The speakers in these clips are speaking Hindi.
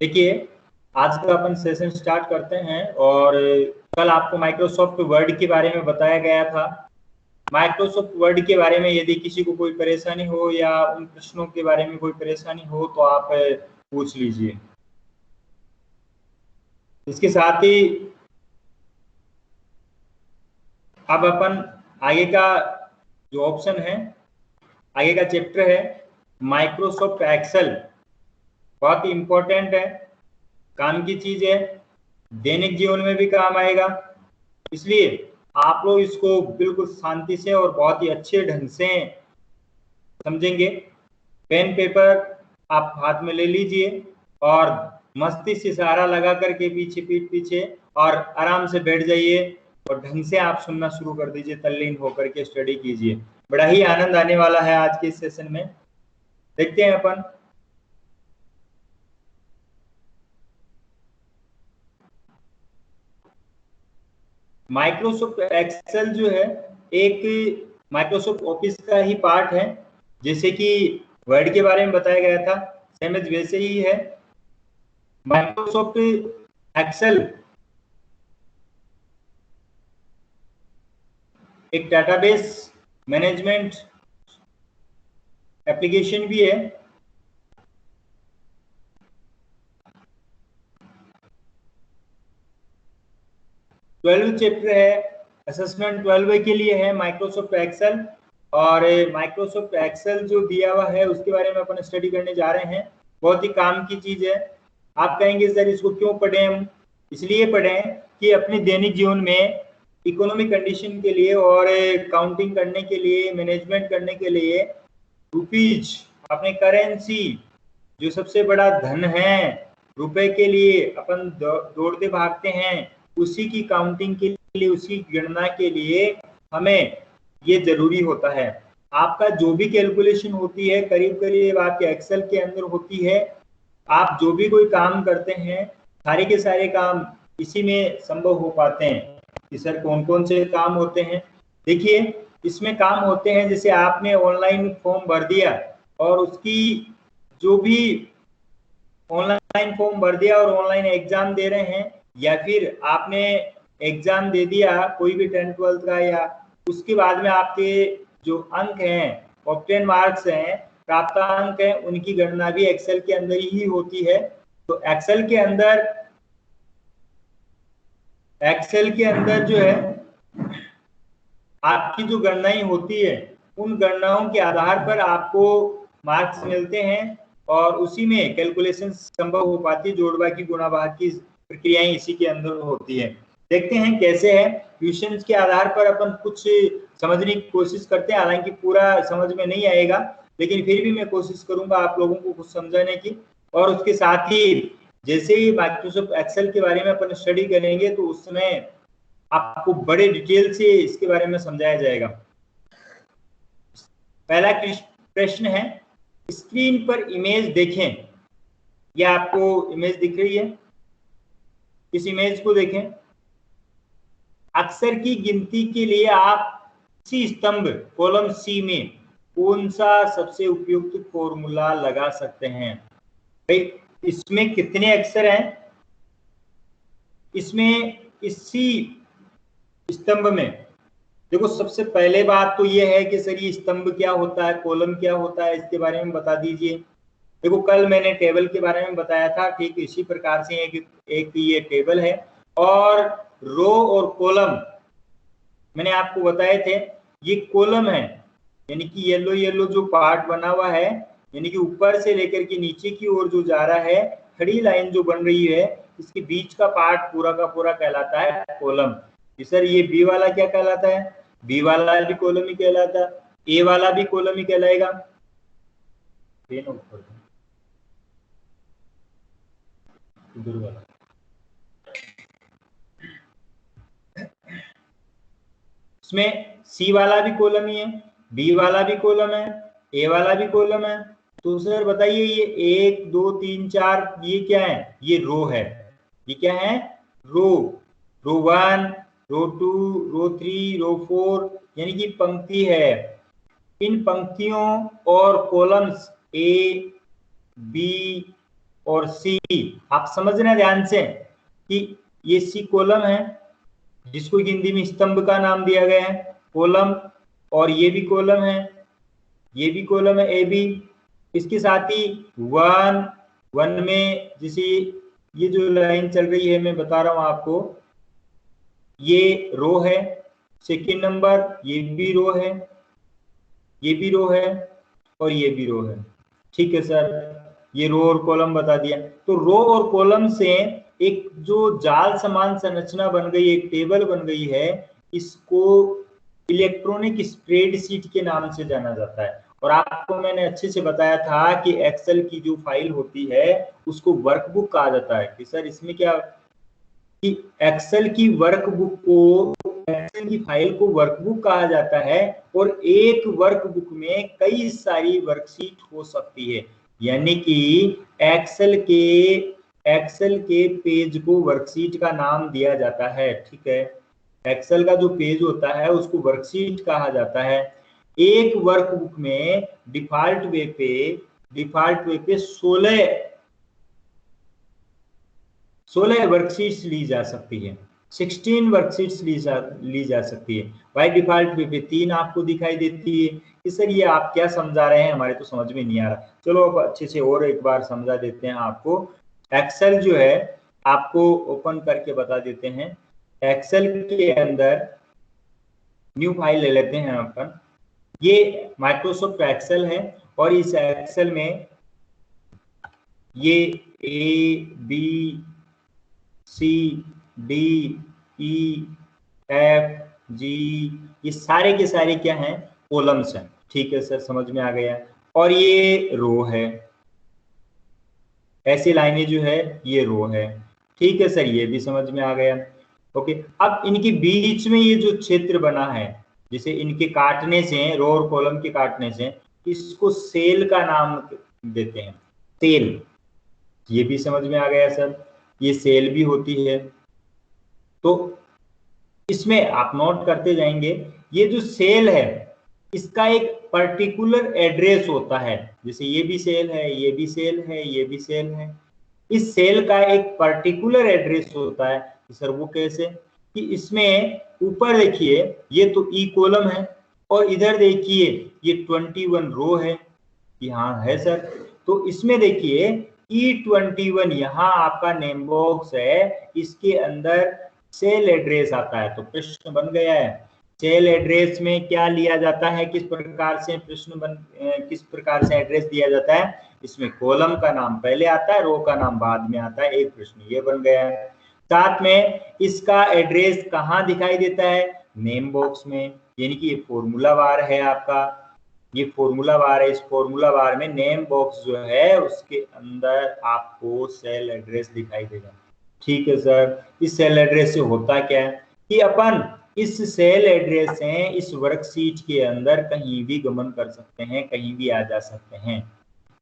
देखिए, आज का अपन सेशन स्टार्ट करते हैं। और कल आपको माइक्रोसॉफ्ट वर्ड के बारे में बताया गया था। माइक्रोसॉफ्ट वर्ड के बारे में यदि किसी को कोई परेशानी हो या उन प्रश्नों के बारे में कोई परेशानी हो तो आप पूछ लीजिए। इसके साथ ही अब अपन आगे का जो ऑप्शन है, आगे का चैप्टर है माइक्रोसॉफ्ट एक्सेल। बहुत ही इंपॉर्टेंट है, काम की चीज है, दैनिक जीवन में भी काम आएगा। इसलिए आप लोग इसको बिल्कुल शांति से और बहुत ही अच्छे ढंग से समझेंगे। पेन पेपर आप हाथ में ले लीजिए और मस्ती से सहारा लगा करके पीठ पीछे और आराम से बैठ जाइए और ढंग से आप सुनना शुरू कर दीजिए। तल्लीन होकर के स्टडी कीजिए, बड़ा ही आनंद आने वाला है आज के इस सेशन में। देखते हैं अपन। माइक्रोसॉफ्ट एक्सेल जो है एक माइक्रोसॉफ्ट ऑफिस का ही पार्ट है। जैसे कि वर्ड के बारे में बताया गया था, सेम एज वैसे ही है। माइक्रोसॉफ्ट एक्सेल एक डेटाबेस मैनेजमेंट एप्लीकेशन भी है। ट्वेल्व चैप्टर है, असेसमेंट 12 के लिए है माइक्रोसॉफ्ट एक्सेल। और माइक्रोसॉफ्ट एक्सेल जो दिया हुआ है उसके बारे में अपन स्टडी करने जा रहे हैं। बहुत ही काम की चीज है। आप कहेंगे सर इसको क्यों पढ़ें हम? इसलिए पढ़ें कि अपने दैनिक जीवन में इकोनॉमिक कंडीशन के लिए और काउंटिंग करने के लिए, मैनेजमेंट करने के लिए रुपीज, अपने करेंसी जो सबसे बड़ा धन है, रुपए के लिए अपन दौड़ते भागते हैं, उसी की काउंटिंग के लिए, उसी गणना के लिए हमें ये जरूरी होता है। आपका जो भी कैलकुलेशन होती है करीब करीब आपके एक्सेल के अंदर होती है। आप जो भी कोई काम करते हैं सारे के सारे काम इसी में संभव हो पाते हैं। कि सर कौन कौन से काम होते हैं? देखिए, इसमें काम होते हैं जैसे आपने ऑनलाइन फॉर्म भर दिया और उसकी जो भी ऑनलाइन फॉर्म भर दिया और ऑनलाइन एग्जाम दे रहे हैं, या फिर आपने एग्जाम दे दिया कोई भी 10th-12th का, या उसके बाद में आपके जो अंक हैं, ऑब्टेन मार्क्स हैं, प्राप्त अंक हैं, उनकी गणना भी एक्सेल के अंदर ही होती है। तो एक्सेल के अंदर जो है आपकी जो गणनाएं होती है, उन गणनाओं के आधार पर आपको मार्क्स मिलते हैं और उसी में कैलकुलेशन संभव हो पाती है। जोड़ बाकी गुणा भाग की प्रक्रियाएं इसी के अंदर होती है। देखते हैं कैसे है। क्वेश्चंस के आधार पर अपन कुछ समझने की कोशिश करते हैं, हालांकि पूरा समझ में नहीं आएगा, लेकिन फिर भी मैं कोशिश करूंगा आप लोगों को कुछ समझाने की। और उसके साथ ही जैसे ही माइक्रोसॉफ्ट एक्सेल के बारे में अपन स्टडी करेंगे तो उस समय आपको बड़े डिटेल से इसके बारे में समझाया जाएगा। पहला प्रश्न है, स्क्रीन पर इमेज देखें। यह आपको इमेज दिख रही है, इस इमेज को देखें। अक्षर की गिनती के लिए आप सी स्तंभ कॉलम सी में कौन सा सबसे उपयुक्त फॉर्मूला लगा सकते हैं? भाई, इसमें कितने अक्षर हैं? इसमें इसी स्तंभ में देखो, सबसे पहले बात तो यह है कि सर ये स्तंभ क्या होता है, कॉलम क्या होता है, इसके बारे में बता दीजिए। देखो, कल मैंने टेबल के बारे में बताया था, ठीक इसी प्रकार से एक ये टेबल है। और रो और कॉलम मैंने आपको बताए थे, ये कॉलम है, यानी कि येलो येलो जो पार्ट बना हुआ है, यानी कि ऊपर से लेकर के नीचे की ओर जो जा रहा है, खड़ी लाइन जो बन रही है, इसके बीच का पार्ट पूरा का पूरा कहलाता है कॉलम। सर ये बी वाला क्या कहलाता है? बी वाला भी कॉलम ही कहलाता है, ए वाला भी कॉलम ही कहलाएगा। इधर वाला इसमें सी वाला भी कॉलम ही है, बी वाला भी कॉलम है, ए वाला भी कॉलम है। तो सर बताइए, ये 1 2 3 4 ये क्या है? ये रो है। ये क्या है? रो। रो 1, रो 2, रो 3, रो 4, यानी कि पंक्ति है। इन पंक्तियों और कॉलम्स ए, बी, और सी। आप समझना ध्यान से कि ये सी कॉलम है, जिसको हिंदी में स्तंभ का नाम दिया गया है, कॉलम, और ये भी कॉलम है, ये भी कॉलम है ए बी। इसके साथ ही वन वन में जैसे ये जो लाइन चल रही है, मैं बता रहा हूं आपको, ये रो है। सेकंड नंबर ये भी रो है, ये भी रो है, और ये भी रो है। ठीक है सर, ये रो और कॉलम बता दिया। तो रो और कॉलम से एक जो जाल समान संरचना बन गई, एक टेबल बन गई है, इसको इलेक्ट्रॉनिक स्प्रेडशीट के नाम से जाना जाता है। और आपको मैंने अच्छे से बताया था कि एक्सेल की जो फाइल होती है उसको वर्कबुक कहा जाता है। कि सर इसमें क्या कि एक्सेल की वर्कबुक को, एक्सेल की फाइल को वर्कबुक कहा जाता है, और एक वर्कबुक में कई सारी वर्कशीट हो सकती है। यानी कि एक्सेल के पेज को वर्कशीट का नाम दिया जाता है। ठीक है, एक्सेल का जो पेज होता है उसको वर्कशीट कहा जाता है। एक वर्कबुक में डिफॉल्ट वे पे 16 वर्कशीट्स ली जा सकती है, 16 वर्कशीट्स ली जा सकती है। बाय डिफॉल्ट पे 3 आपको दिखाई देती है। इस सर ये आप क्या समझा रहे हैं, हमारे तो समझ में नहीं आ रहा। चलो अब अच्छे से और एक बार समझा देते हैं आपको। एक्सेल जो है आपको ओपन करके बता देते हैं। एक्सेल के अंदर न्यू फाइल ले लेते हैं अपन। ये माइक्रोसॉफ्ट एक्सेल है, और इस एक्सेल में ये A B C D E F G, ये सारे के सारे क्या हैं, कॉलम्स हैं। ठीक है सर, समझ में आ गया। और ये रो है, ऐसी लाइनें जो है ये रो है। ठीक है सर, ये भी समझ में आ गया। ओके, अब इनके बीच में ये जो क्षेत्र बना है, जिसे इनके काटने से, रो और कॉलम के काटने से, इसको सेल का नाम देते हैं, सेल। ये भी समझ में आ गया सर, ये सेल भी होती है। तो इसमें आप नोट करते जाएंगे, ये जो सेल है इसका एक पर्टिकुलर एड्रेस होता है। जैसे ये भी सेल है, ये भी सेल है, ये भी सेल है। इस सेल का एक पर्टिकुलर एड्रेस होता है। तो सर वो कैसे, कि इसमें ऊपर देखिए ये तो ई कॉलम है, और इधर देखिए ये 21 रो है। यहाँ है सर, तो इसमें देखिए E21 यहाँ आपका नेम बॉक्स है, इसके अंदर सेल एड्रेस आता है। तो प्रश्न बन गया है, सेल एड्रेस में क्या लिया जाता है, किस प्रकार से किस प्रकार से एड्रेस दिया जाता है। इसमें कॉलम का नाम पहले आता है, रो का नाम बाद में आता है। एक प्रश्न ये बन गया है। साथ में इसका एड्रेस कहाँ दिखाई देता है, नेम बॉक्स में। यानी कि ये फॉर्मूला बार है आपका, ये फॉर्मूला बार है। इस फॉर्मूला बार में नेम बॉक्स जो है उसके अंदर आपको सेल एड्रेस दिखाई देगा। ठीक है सर, इस सेल एड्रेस से होता क्या है कि अपन इस सेल एड्रेस से इस वर्कशीट के अंदर कहीं भी गमन कर सकते हैं, कहीं भी आ जा सकते हैं।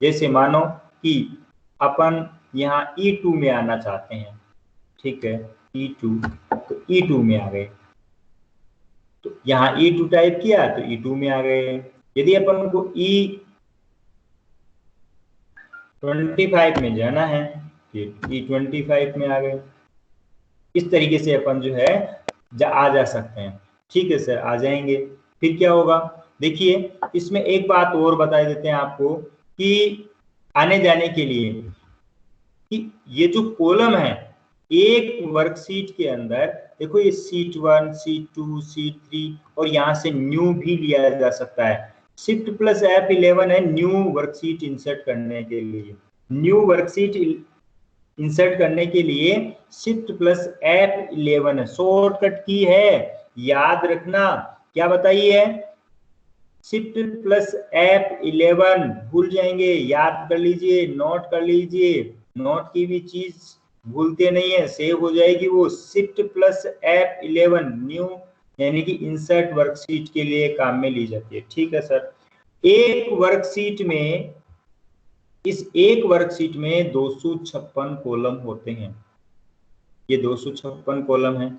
जैसे मानो कि अपन यहाँ E2 में आना चाहते हैं। ठीक है, E2, तो E2 में आ गए, तो यहाँ E2 टाइप किया तो E2 में आ गए। यदि अपन को E25 में जाना है, E25 में आ गए। इस तरीके से अपन जो है आ जा सकते हैं। ठीक है सर, आ जाएंगे। फिर क्या होगा, देखिए इसमें एक बात और बता देते हैं आपको कि आने जाने के लिए, कि ये जो कॉलम है एक वर्कशीट के अंदर, देखो ये सीट 1, सीट 2, सीट 3, और यहाँ से न्यू भी लिया जा सकता है। शिफ्ट प्लस F11 है न्यू वर्कशीट इंसर्ट करने के लिए। न्यू वर्कशीट इंसर्ट करने के लिए शिफ्ट प्लस F11 है, शॉर्टकट की है, याद रखना। क्या बताइए, शिफ्ट प्लस F11, भूल जाएंगे, याद कर लीजिए, नोट कर लीजिए। नोट की भी चीज भूलते नहीं है, सेव हो जाएगी वो। शिफ्ट प्लस F11 न्यू यानी कि इंसर्ट वर्कशीट के लिए काम में ली जाती है। ठीक है सर, एक वर्कशीट में, इस एक वर्कशीट में 256 कॉलम होते हैं। ये 256 कॉलम है,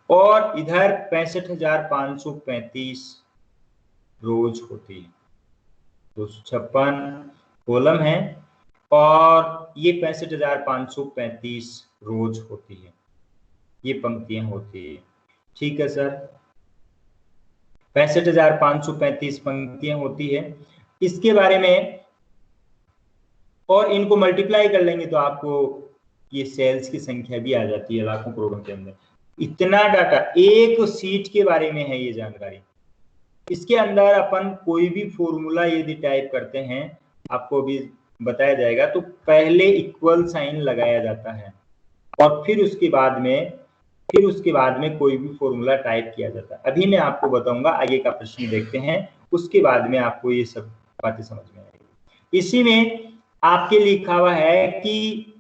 और इधर 65,535 रोज होती है। 256 कॉलम है, और ये 65,535 रोज होती है, ये पंक्तियां होती है। ठीक है सर, 65,535 पंक्तियां होती है। इसके बारे में और इनको मल्टीप्लाई कर लेंगे तो आपको ये सेल्स की संख्या भी आ जाती है लाखों करोड़ों के अंदर। इतना डाटा एक सीट के बारे में है ये जानकारी। इसके अंदर अपन कोई भी फॉर्मूला यदि टाइप करते हैं, आपको भी बताया जाएगा, तो पहले इक्वल साइन लगाया जाता है और फिर उसके बाद में कोई भी फॉर्मूला टाइप किया जाता है। अभी मैं आपको बताऊंगा, आगे का प्रश्न देखते हैं, उसके बाद में आपको ये सब बातें समझ में आएगी। इसी में आपके लिखा हुआ है कि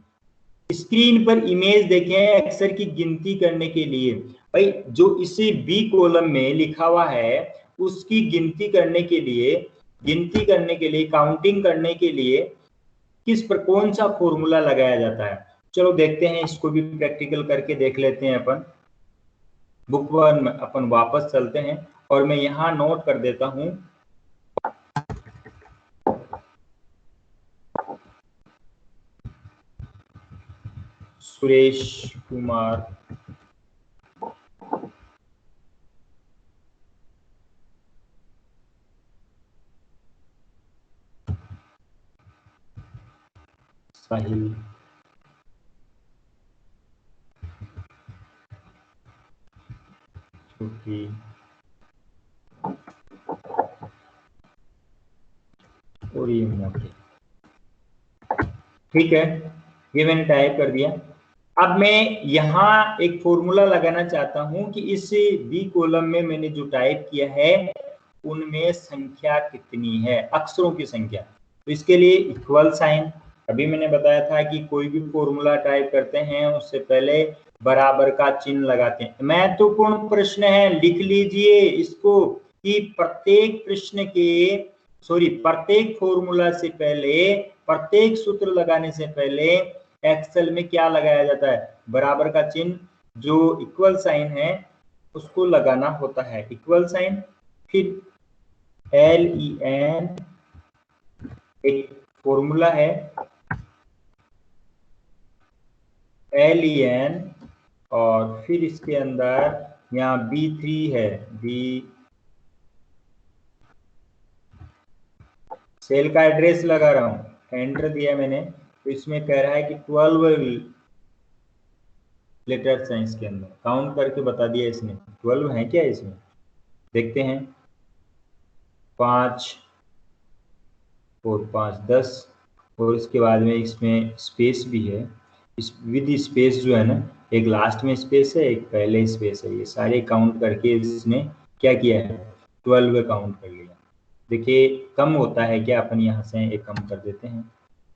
स्क्रीन पर इमेज देखें अक्षर की गिनती करने के लिए। भाई जो इसे बी कॉलम में लिखा हुआ है उसकी गिनती करने के लिए, काउंटिंग करने के लिए किस पर कौन सा फॉर्मूला लगाया जाता है। चलो देखते हैं, इसको भी प्रैक्टिकल करके देख लेते हैं। अपन बुक वन में अपन वापस चलते हैं और मैं यहां नोट कर देता हूं सुरेश कुमार साहिल छुट्टी और ये मोटे। ठीक है, ये मैंने टाइप कर दिया। अब मैं यहाँ एक फॉर्मूला लगाना चाहता हूं कि इस बी कॉलम में मैंने जो टाइप किया है उनमें संख्या कितनी है, अक्षरों की संख्या। तो इसके लिए इक्वल साइन, अभी मैंने बताया था कि कोई भी फॉर्मूला टाइप करते हैं उससे पहले बराबर का चिन्ह लगाते हैं। महत्वपूर्ण प्रश्न है, लिख लीजिए इसको कि प्रत्येक फॉर्मूला से पहले, प्रत्येक सूत्र लगाने से पहले एक्सेल में क्या लगाया जाता है, बराबर का चिन्ह, जो इक्वल साइन है उसको लगाना होता है, इक्वल साइन। फिर LEN एक फॉर्मूला है, LEN, और फिर इसके अंदर यहाँ B3 है, सेल का एड्रेस लगा रहा हूं, एंटर दिया मैंने, तो इसमें कह रहा है कि 12 लेटर्स हैं इसके अंदर, काउंट करके बता दिया इसने 12 है क्या इसमें, देखते हैं। 5 और 5 10, और इसके बाद में इसमें स्पेस भी है, इस विद स्पेस जो है ना, एक लास्ट में स्पेस है एक पहले स्पेस है, ये सारे काउंट करके इसने क्या किया है 12 काउंट कर लिया। देखिए कम होता है क्या, अपन यहाँ से एक कम कर देते हैं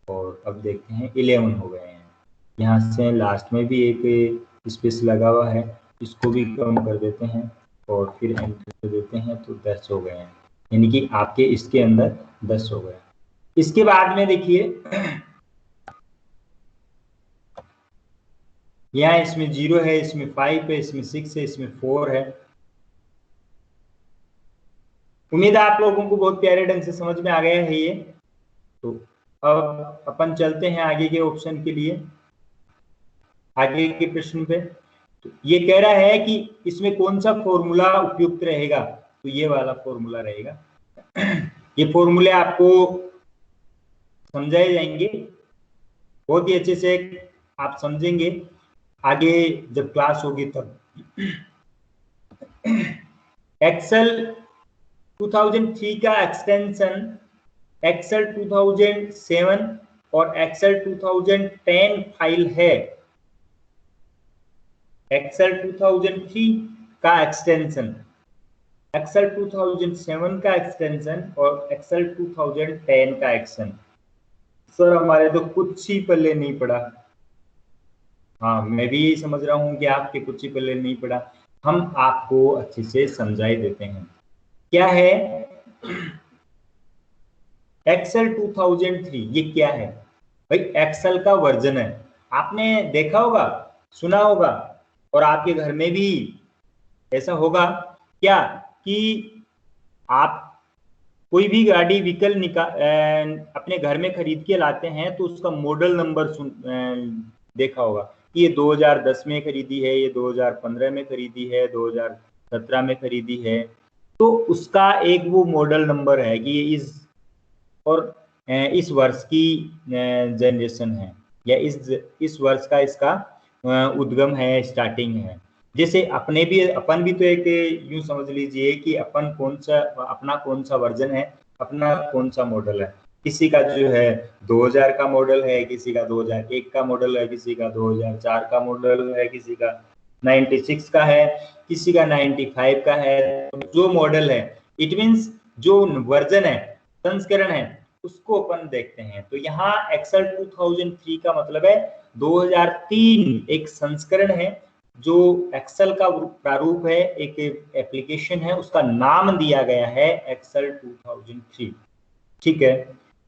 और अब देखते हैं 11 हो गए हैं। यहाँ से लास्ट में भी एक स्पेस लगा हुआ है, इसको भी कम कर देते हैं और फिर एंटर कर देते हैं, तो 10 हो गए हैं, यानी कि आपके इसके अंदर 10 हो गए। इसके बाद में देखिए यहाँ इसमें 0 है, इसमें 5 है, इसमें 6 है, इसमें 4 है। उम्मीद है आप लोगों को बहुत प्यारे ढंग से समझ में आ गया है ये। तो अब अपन चलते हैं आगे के ऑप्शन के लिए, आगे के प्रश्न पे। तो ये कह रहा है कि इसमें कौन सा फॉर्मूला उपयुक्त रहेगा, तो ये वाला फॉर्मूला रहेगा। ये फॉर्मूले आपको समझाए जाएंगे बहुत ही अच्छे से, आप समझेंगे आगे जब क्लास होगी तब। एक्सेल 2003 का एक्सटेंशन एक्सेल 2007 और एक्सेल 2010 फाइल है। एक्सेल 2003 का एक्सटेंशन, एक्सेल 2007 का एक्सटेंशन और एक्सेल 2010 का एक्शन। सर हमारे तो कुछ ही पल्ले नहीं पड़ा। हाँ मैं भी यही समझ रहा हूँ कि आपके कुछ ही पल्ले नहीं पड़ा, हम आपको अच्छे से समझाई देते हैं। क्या है एक्सेल 2003, ये क्या है भाई, एक्सेल का वर्जन है। आपने देखा होगा, सुना होगा, और आपके घर में भी ऐसा होगा क्या कि आप कोई भी गाड़ी व्हीकल अपने घर में खरीद के लाते हैं तो उसका मॉडल नंबर देखा होगा कि ये 2010 में खरीदी है, ये 2015 में खरीदी है, 2017 में खरीदी है, तो उसका एक वो मॉडल नंबर है कि ये इस वर्ष की जनरेशन है, या इस वर्ष का इसका उद्गम है, स्टार्टिंग है। जैसे अपन भी तो एक यूं समझ लीजिए कि अपना कौन सा वर्जन है, अपना कौन सा मॉडल है। किसी का जो है 2000 का मॉडल है, किसी का 2001 का मॉडल है, किसी का 2004 का मॉडल है, किसी का 96 का है, किसी का 95 का है। जो मॉडल है इट मीन्स जो वर्जन है, संस्करण है, उसको अपन देखते हैं। तो यहाँ एक्सेल 2003 का मतलब है 2003 एक संस्करण है, जो एक्सेल का प्रारूप है, एक एप्लीकेशन है, उसका नाम दिया गया है एक्सेल 2003। ठीक है,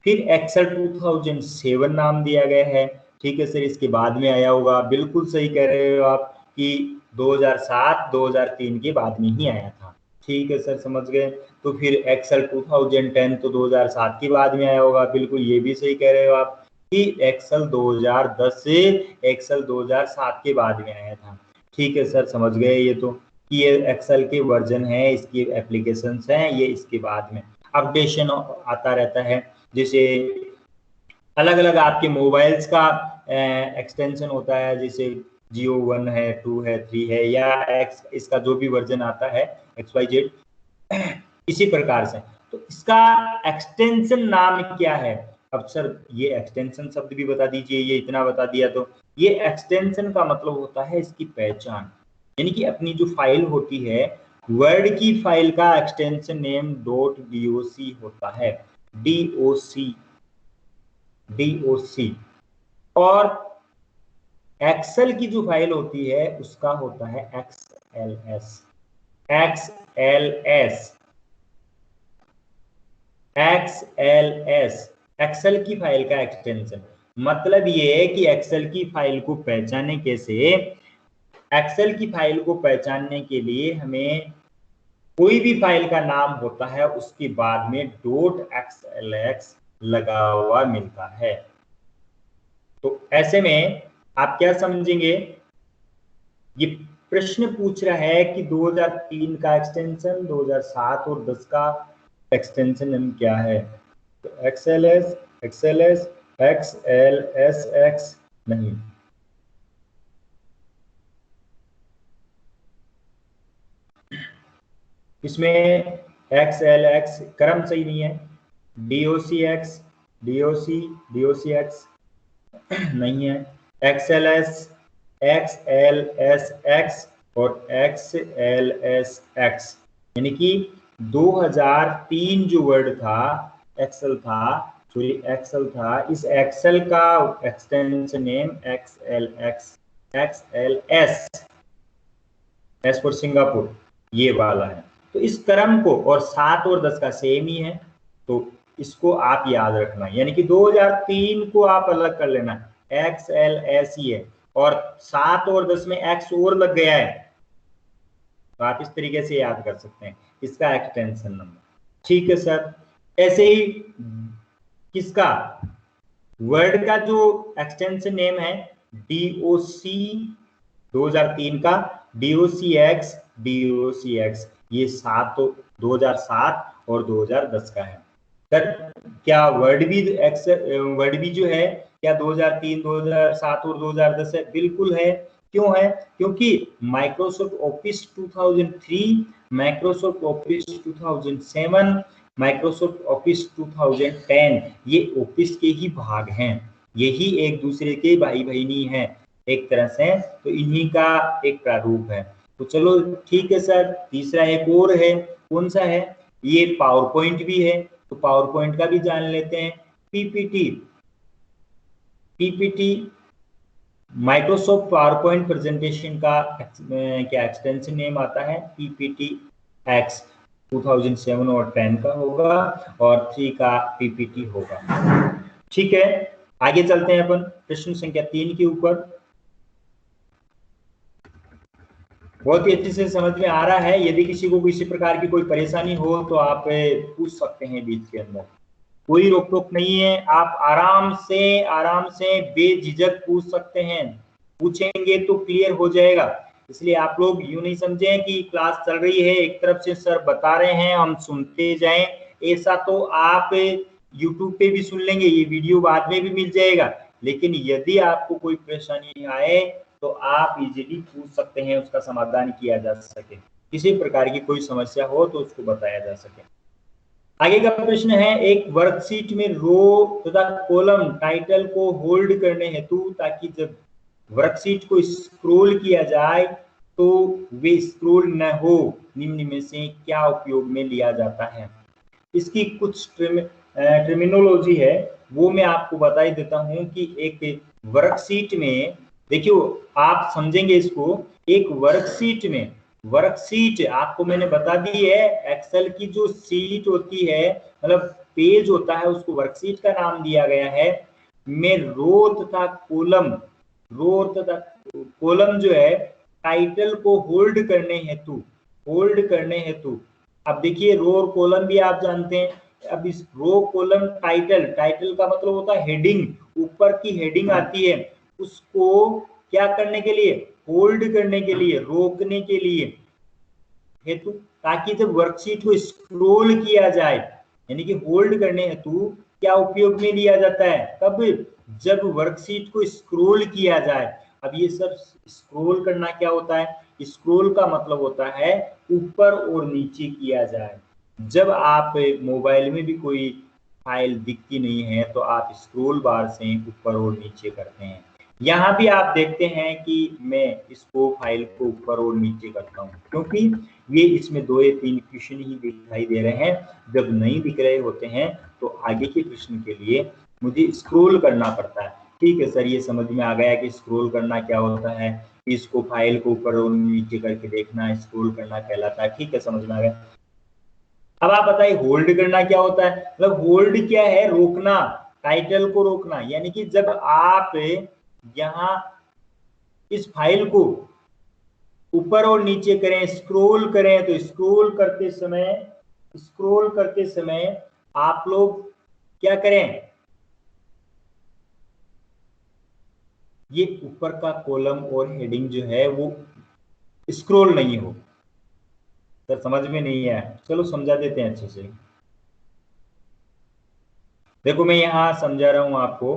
फिर एक्सेल 2007 नाम दिया गया है। ठीक है सर, इसके बाद में आया होगा, बिल्कुल सही कह रहे हो आप कि 2007 2003 के बाद में ही आया था। ठीक है सर, समझ गए। तो फिर एक्सेल 2010 तो 2007 के बाद में आया होगा, बिल्कुल ये भी सही कह रहे हो आप कि एक्सेल 2010 से एक्सेल 2007 के बाद में आया था। ठीक है सर, समझ गए ये तो कि ये एक्सेल के वर्जन है, इसकी एप्लीकेशंस हैं, ये इसके बाद में अपडेशन आता रहता है। जैसे अलग अलग आपके मोबाइल्स का एक्सटेंशन होता है, जैसे जियो 1 है, 2 है, 3 है, या इसका जो भी वर्जन आता है XYZ, इसी प्रकार से। तो इसका एक्सटेंशन नाम क्या है? अब सर ये एक्सटेंशन शब्द भी बता दीजिए, ये इतना बता दिया तो ये एक्सटेंशन का मतलब होता है इसकी पहचान, यानी कि अपनी जो फाइल होती है, वर्ड की फाइल का एक्सटेंशन नेम .doc होता है, DOC। और एक्सेल की जो फाइल होती है उसका होता है XLS। एक्सेल की फाइल का एक्सटेंशन। मतलब ये है कि एक्सेल की फाइल को पहचाने कैसे, एक्सेल की फाइल को पहचानने के लिए हमें कोई भी फाइल का नाम होता है उसके बाद में .xlx लगा हुआ मिलता है। तो ऐसे में आप क्या समझेंगे, ये प्रश्न पूछ रहा है कि 2003 का एक्सटेंशन, 2007 और 10 का एक्सटेंशन क्या है। तो XLS, XLSX नहीं, इसमें XLX क्रम सही नहीं है। DOCX, DOCX नहीं है। XLS, XLSX और XLSX, यानी कि 2003 जो वर्ड था, एक्सेल था, इस एक्सेल का extension name XLS, S for Singapore, ये वाला है। तो इस क्रम को, और 7 और 10 का सेम ही है, तो इसको आप याद रखना, यानी कि 2003 को आप अलग कर लेना, XLS ही है, और 7 और 10 में X और लग गया है, तो आप इस तरीके से याद कर सकते हैं इसका एक्सटेंशन नंबर। ठीक है सर, ऐसे ही किसका, वर्ड का जो एक्सटेंशन नेम है DOC, 2003 का DOCX, ये 2007 और 2010 का है। सर क्या वर्ड भी जो है क्या 2003, 2007 और 2010 है? बिल्कुल है। क्यों है? क्योंकि Microsoft office 2003, Microsoft office 2007, Microsoft office 2010 ये ऑफिस के ही भाग हैं, यही एक दूसरे के भाई बहनी हैं एक तरह से, तो इन्हीं का एक प्रारूप है। तो चलो ठीक है सर, तीसरा एक और है, कौन सा है? ये पावर पॉइंट भी है, तो पावर पॉइंट का भी जान लेते हैं। PPT Microsoft power point presentation का क्या एक्सटेंशन नेम आता है? PPTX 2007 और 10 का होगा, और 3 का PPT होगा। ठीक है, आगे चलते हैं अपन प्रश्न संख्या 3 के ऊपर। बहुत ही अच्छे से समझ में आ रहा है। यदि किसी को किसी प्रकार की कोई परेशानी हो तो आप पूछ सकते हैं बीच के अंदर, कोई रोक टोक नहीं है। आप आराम से बेझिझक पूछ सकते हैं, पूछेंगे तो क्लियर हो जाएगा। इसलिए आप लोग यूं नहीं समझें कि क्लास चल रही है, एक तरफ से सर बता रहे हैं हम सुनते जाएं। ऐसा तो आप यूट्यूब पे भी सुन लेंगे, ये वीडियो बाद में भी मिल जाएगा। लेकिन यदि आपको कोई परेशानी आए तो आप इजीली पूछ सकते हैं, उसका समाधान किया जा सके। किसी प्रकार की कोई समस्या हो तो उसको बताया जा सके। आगे का प्रश्न है, एक वर्कशीट में रो तथा कॉलम टाइटल को होल्ड करने हेतु, ताकि जब वर्कशीट को स्क्रॉल किया जाए तो वे स्क्रॉल न हो, निम्न में से क्या उपयोग में लिया जाता है। इसकी कुछ टर्मिनोलॉजी है, वो मैं आपको बता ही देता हूं कि एक वर्कशीट में, देखियो आप समझेंगे इसको। एक वर्कशीट आपको मैंने बता दी है, एक्सेल की जो सीट होती है, मतलब पेज होता है, उसको वर्कशीट का नाम दिया गया है। में रो तथा कॉलम जो है टाइटल को होल्ड करने हेतु। अब देखिए रो और कॉलम भी आप जानते हैं। अब इस रो कॉलम टाइटल का मतलब होता है हेडिंग, ऊपर की हेडिंग आती है, उसको क्या करने के लिए, होल्ड करने के लिए, रोकने के लिए हेतु, ताकि जब वर्कशीट को स्क्रॉल किया जाए, यानी कि होल्ड करने हेतु क्या उपयोग में लिया जाता है, कब, जब वर्कशीट को स्क्रॉल किया जाए। अब ये सब स्क्रॉल करना क्या होता है, स्क्रॉल का मतलब होता है ऊपर और नीचे किया जाए। जब आप मोबाइल में भी कोई फाइल दिखती नहीं है तो आप स्क्रॉल बार से ऊपर और नीचे करते हैं। यहाँ भी आप देखते हैं कि मैं इसको फाइल को ऊपर और नीचे करता हूँ, क्योंकि ये इसमें 2 या 3 क्वेश्चन ही दिखाई दे रहे हैं। जब नहीं दिख रहे होते हैं तो आगे के प्रश्न के लिए मुझे स्क्रॉल करना पड़ता है। ठीक है सर, ये समझ में आ गया कि स्क्रॉल करना क्या होता है, इसको फाइल को ऊपर और नीचे करके देखना स्क्रॉल करना कहलाता है। ठीक है, समझ में आ गया। अब आप बताइए होल्ड करना क्या होता है। मतलब होल्ड क्या है, रोकना, टाइटल को रोकना। यानी कि जब आप यहाँ इस फाइल को ऊपर और नीचे करें, स्क्रॉल करें, तो स्क्रॉल करते समय आप लोग क्या करें, ये ऊपर का कॉलम और हेडिंग जो है वो स्क्रॉल नहीं हो। सर समझ में नहीं आया, चलो समझा देते हैं अच्छे से। देखो मैं यहां समझा रहा हूं आपको।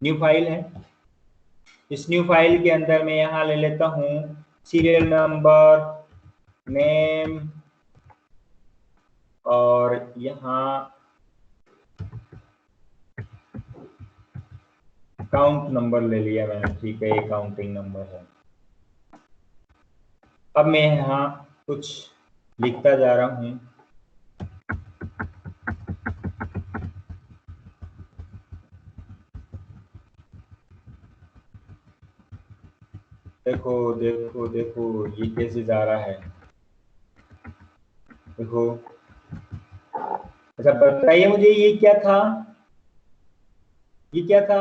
न्यू फाइल है, इस न्यू फाइल के अंदर मैं यहां ले लेता हूं सीरियल नंबर, नेम, और यहां काउंट नंबर ले लिया मैंने। ठीक है, ये काउंटिंग नंबर है। अब मैं यहाँ कुछ लिखता जा रहा हूँ। देखो देखो देखो ये कैसे जा रहा है, देखो। अच्छा बताइए मुझे, ये क्या था, ये क्या था,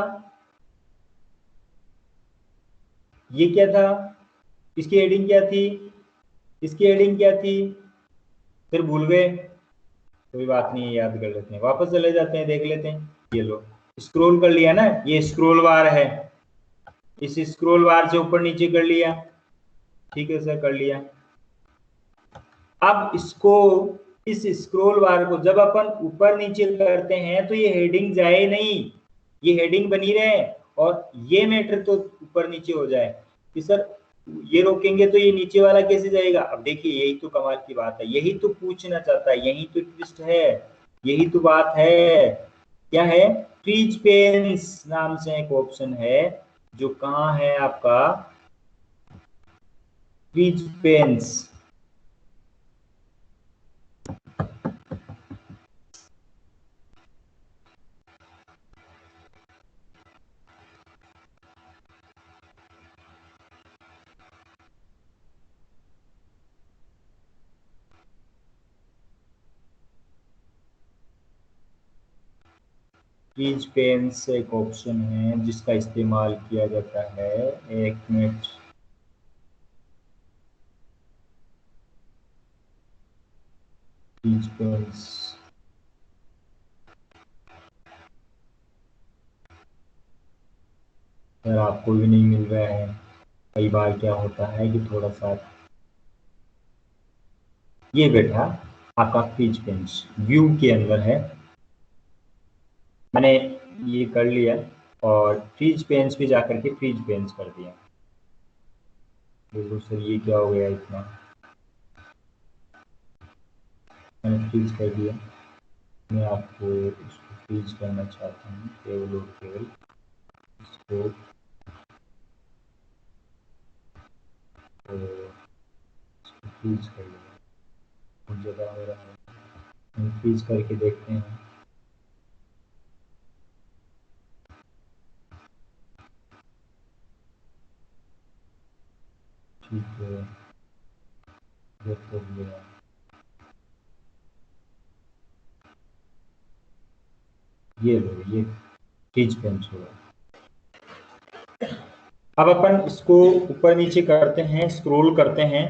ये क्या था, इसकी हेडिंग क्या थी, इसकी हेडिंग क्या थी, फिर भूल गए। कोई बात नहीं है, याद कर लेते हैं, वापस चले जाते हैं, देख लेते हैं। ये लो, स्क्रॉल कर लिया ना, ये स्क्रॉल बार है, इस स्क्रॉल बार से ऊपर नीचे कर लिया। ठीक है सर, कर लिया। अब इसको, इस स्क्रॉल बार को जब अपन ऊपर नीचे करते हैं तो ये हेडिंग जाए नहीं, ये हेडिंग बनी रहे, और ये मैटर तो ऊपर नीचे हो जाए। कि सर ये रोकेंगे तो ये नीचे वाला कैसे जाएगा। अब देखिए यही तो कमाल की बात है, यही तो पूछना चाहता है, यही तो ट्विस्ट है, यही तो बात है। क्या है, फ्रीज पेन्स नाम से एक ऑप्शन है, जो कहाँ है आपका, फ्रीज पेन्स। फ्रीज पेन्स एक ऑप्शन है जिसका इस्तेमाल किया जाता है। 1 मिनट। फ्रीज पेन्स अगर आपको भी नहीं मिल रहा है, कई बार क्या होता है कि थोड़ा सा, ये बेटा आपका फ्रीज पेन्स व्यू के अंदर है, मैंने ये कर लिया और फ्रीज पेन्स पे जाकर के फ्रीज पेन्स कर दिया। देखो सर ये क्या हो गया, इतना मैंने फ्रीज कर दिया। मैं आपको इसको फ्रीज करना चाहता हूँ, केवल और केवल इसको फ्रीज कर दिया। बहुत ज़्यादा हो रहा है, हम फ्रीज करके देखते हैं। ठीक है, हो गया। ये लो, ये फ्रीज पेन्स हो गया। अब अपन इसको ऊपर नीचे करते हैं, स्क्रॉल करते हैं,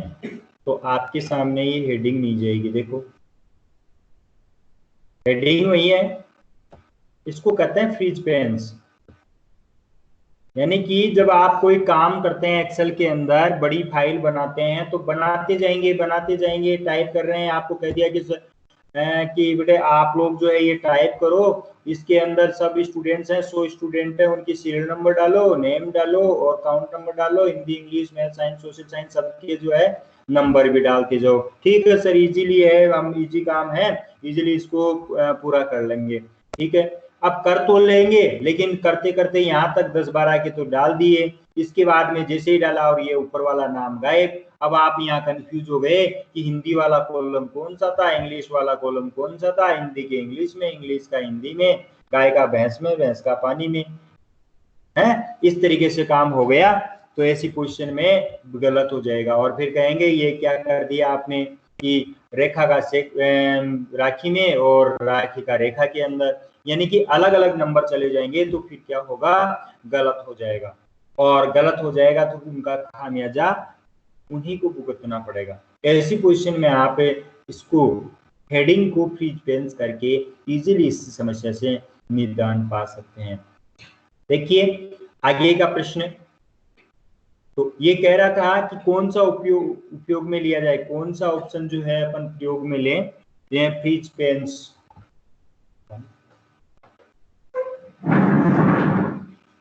तो आपके सामने ये हेडिंग मिल जाएगी। देखो हेडिंग वही है, इसको कहते हैं फ्रीज पेन्स। यानी कि जब आप कोई काम करते हैं एक्सेल के अंदर, बड़ी फाइल बनाते हैं, तो बनाते जाएंगे, टाइप कर रहे हैं, आपको कह दिया कि बेटे आप लोग जो है ये टाइप करो, इसके अंदर सब स्टूडेंट्स हैं, 100 स्टूडेंट है, उनकी सीरियल नंबर डालो, नेम डालो और काउंट नंबर डालो, Hindi English math science social science सबके जो है नंबर भी डालते जाओ। ठीक है सर, इजीली है, हम इजी काम है, इजीली इसको पूरा कर लेंगे। ठीक है, अब कर तो लेंगे, लेकिन करते करते यहाँ तक 10-12 के तो डाल दिए, इसके बाद में जैसे ही डाला और ये ऊपर वाला नाम गायब। अब आप यहाँ कंफ्यूज हो गए कि हिंदी वाला कॉलम कौन सा था, इंग्लिश वाला कॉलम कौन सा था, हिंदी के इंग्लिश में, इंग्लिश का हिंदी में, गाय का भैंस में, भैंस का पानी में, है इस तरीके से काम हो गया। तो ऐसी पोजीशन में गलत हो जाएगा और फिर कहेंगे ये क्या कर दिया आपने कि रेखा का राखी में और राखी का रेखा के अंदर, यानी कि अलग अलग नंबर चले जाएंगे, तो फिर क्या होगा, गलत हो जाएगा। और गलत हो जाएगा तो उनका खामियाजा उन्हीं को भुगतना पड़ेगा। ऐसी पोजीशन में आप इसको हेडिंग को फ्रीज पेन्स करके इजीली इस समस्या से निदान पा सकते हैं। देखिए आगे का प्रश्न, तो ये कह रहा था कि कौन सा उपयोग में लिया जाए, कौन सा ऑप्शन जो है अपन प्रयोग में लें, ये फ्रीज पेन्स।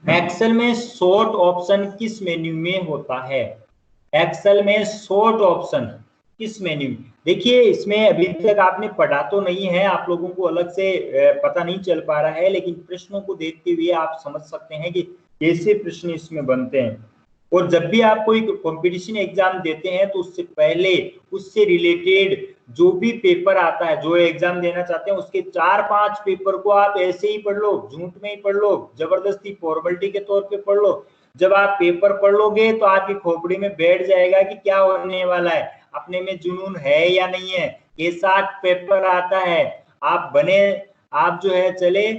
एक्सेल में शॉर्ट ऑप्शन किस मेन्यू में होता है? एक्सेल में शॉर्ट ऑप्शन किस मेन्यू में? देखिए इसमें अभी तक आपने पढ़ा तो नहीं है, आप लोगों को अलग से पता नहीं चल पा रहा है, लेकिन प्रश्नों को देखते हुए आप समझ सकते हैं कि कैसे प्रश्न इसमें बनते हैं। और जब भी आप कोई कंपटीशन एग्जाम देते हैं तो उससे पहले उससे रिलेटेड जो भी पेपर आता है, जो एग्जाम देना चाहते हैं, उसके 4-5 पेपर को आप ऐसे ही पढ़ लो, झूठ में ही पढ़ लो, जबरदस्ती फॉर्मेलिटी के तौर पे पढ़ लो। जब आप पेपर पढ़ लोगे तो आपकी खोपड़ी में बैठ जाएगा कि क्या होने वाला है, अपने में जुनून है या नहीं है, कैसा पेपर आता है। आप बने, आप जो है चले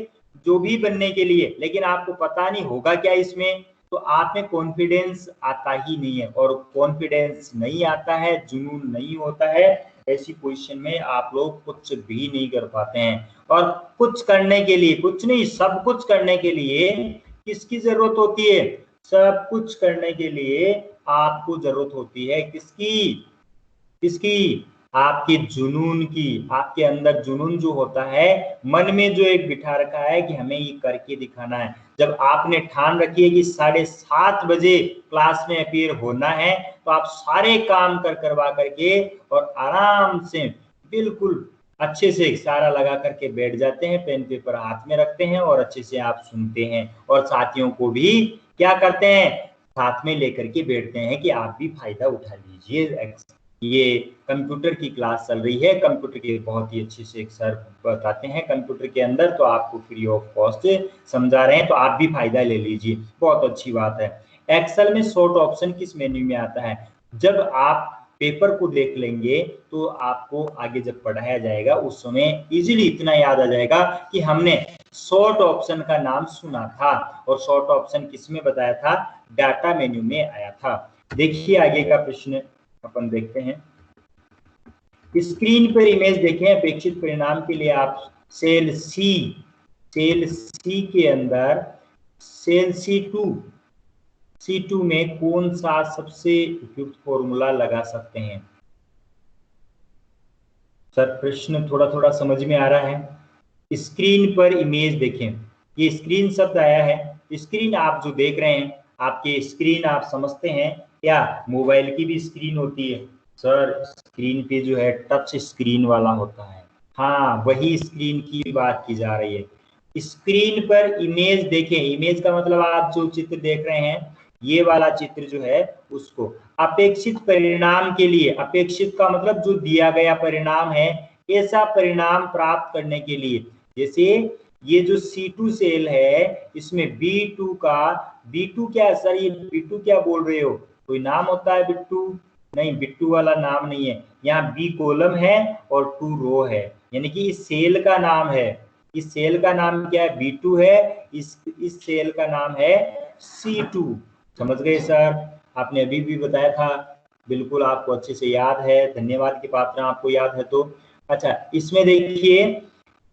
जो भी बनने के लिए, लेकिन आपको पता नहीं होगा क्या इसमें, तो आप में कॉन्फिडेंस आता ही नहीं है, और कॉन्फिडेंस नहीं आता है, जुनून नहीं होता है, ऐसी पोजीशन में आप लोग कुछ भी नहीं कर पाते हैं। और कुछ करने के लिए, कुछ नहीं सब कुछ करने के लिए किसकी जरूरत होती है? सब कुछ करने के लिए आपको जरूरत होती है किसकी? किसकी? आपके जुनून की। आपके अंदर जुनून जो होता है, मन में जो एक बिठा रखा है कि हमें ये करके दिखाना है। जब आपने ठान रखी है कि 7:30 बजे क्लास में अपीयर होना है, तो आप सारे काम करवा करके और आराम से बिल्कुल अच्छे से सारा लगा करके बैठ जाते हैं, पेन पेपर हाथ में रखते हैं और अच्छे से आप सुनते हैं, और साथियों को भी क्या करते हैं, साथ में लेकर के बैठते हैं कि आप भी फायदा उठा लीजिए। ये कंप्यूटर की क्लास चल रही है, कंप्यूटर के बहुत ही अच्छे से एक सर बताते हैं कंप्यूटर के अंदर, तो आपको फ्री ऑफ कॉस्ट समझा रहे हैं, तो आप भी फायदा ले लीजिए, बहुत अच्छी बात है। एक्सेल में शॉर्ट ऑप्शन किस मेन्यू में आता है? जब आप पेपर को देख लेंगे तो आपको आगे जब पढ़ाया जाएगा उस समय इजीली इतना याद आ जाएगा कि हमने शॉर्ट ऑप्शन का नाम सुना था, और शॉर्ट ऑप्शन किसमें बताया था? डाटा मेन्यू में आया था। देखिए आगे का प्रश्न अपन देखते हैं। स्क्रीन पर इमेज देखें। अपेक्षित परिणाम के लिए आप सेल सी के अंदर सेल C2 में कौन सा सबसे उपयुक्त फॉर्मूला लगा सकते हैं? सर प्रश्न थोड़ा थोड़ा समझ में आ रहा है। स्क्रीन पर इमेज देखें, ये स्क्रीन शब्द आया है। स्क्रीन आप जो देख रहे हैं, आपके स्क्रीन आप समझते हैं क्या मोबाइल की भी स्क्रीन होती है? सर स्क्रीन पे जो है टच स्क्रीन वाला होता है। हाँ, वही स्क्रीन की बात की जा रही है। स्क्रीन पर इमेज देखें, इमेज का मतलब आप जो चित्र देख रहे हैं, ये वाला चित्र जो है उसको अपेक्षित परिणाम के लिए, अपेक्षित का मतलब जो दिया गया परिणाम है, ऐसा परिणाम प्राप्त करने के लिए, जैसे ये जो C2 सेल है, इसमें B2 क्या सर? ये B2 क्या बोल रहे हो? कोई नाम होता है बिट्टू? नहीं, बिट्टू वाला नाम नहीं है। यहाँ B कॉलम है और 2 रो है, यानी कि इस सेल का नाम है। इस सेल का नाम क्या है? B2 है। इस सेल का नाम है C2। समझ गए सर? आपने अभी भी बताया था, बिल्कुल आपको अच्छे से याद है, धन्यवाद की पात्र आपको याद है तो। अच्छा, इसमें देखिए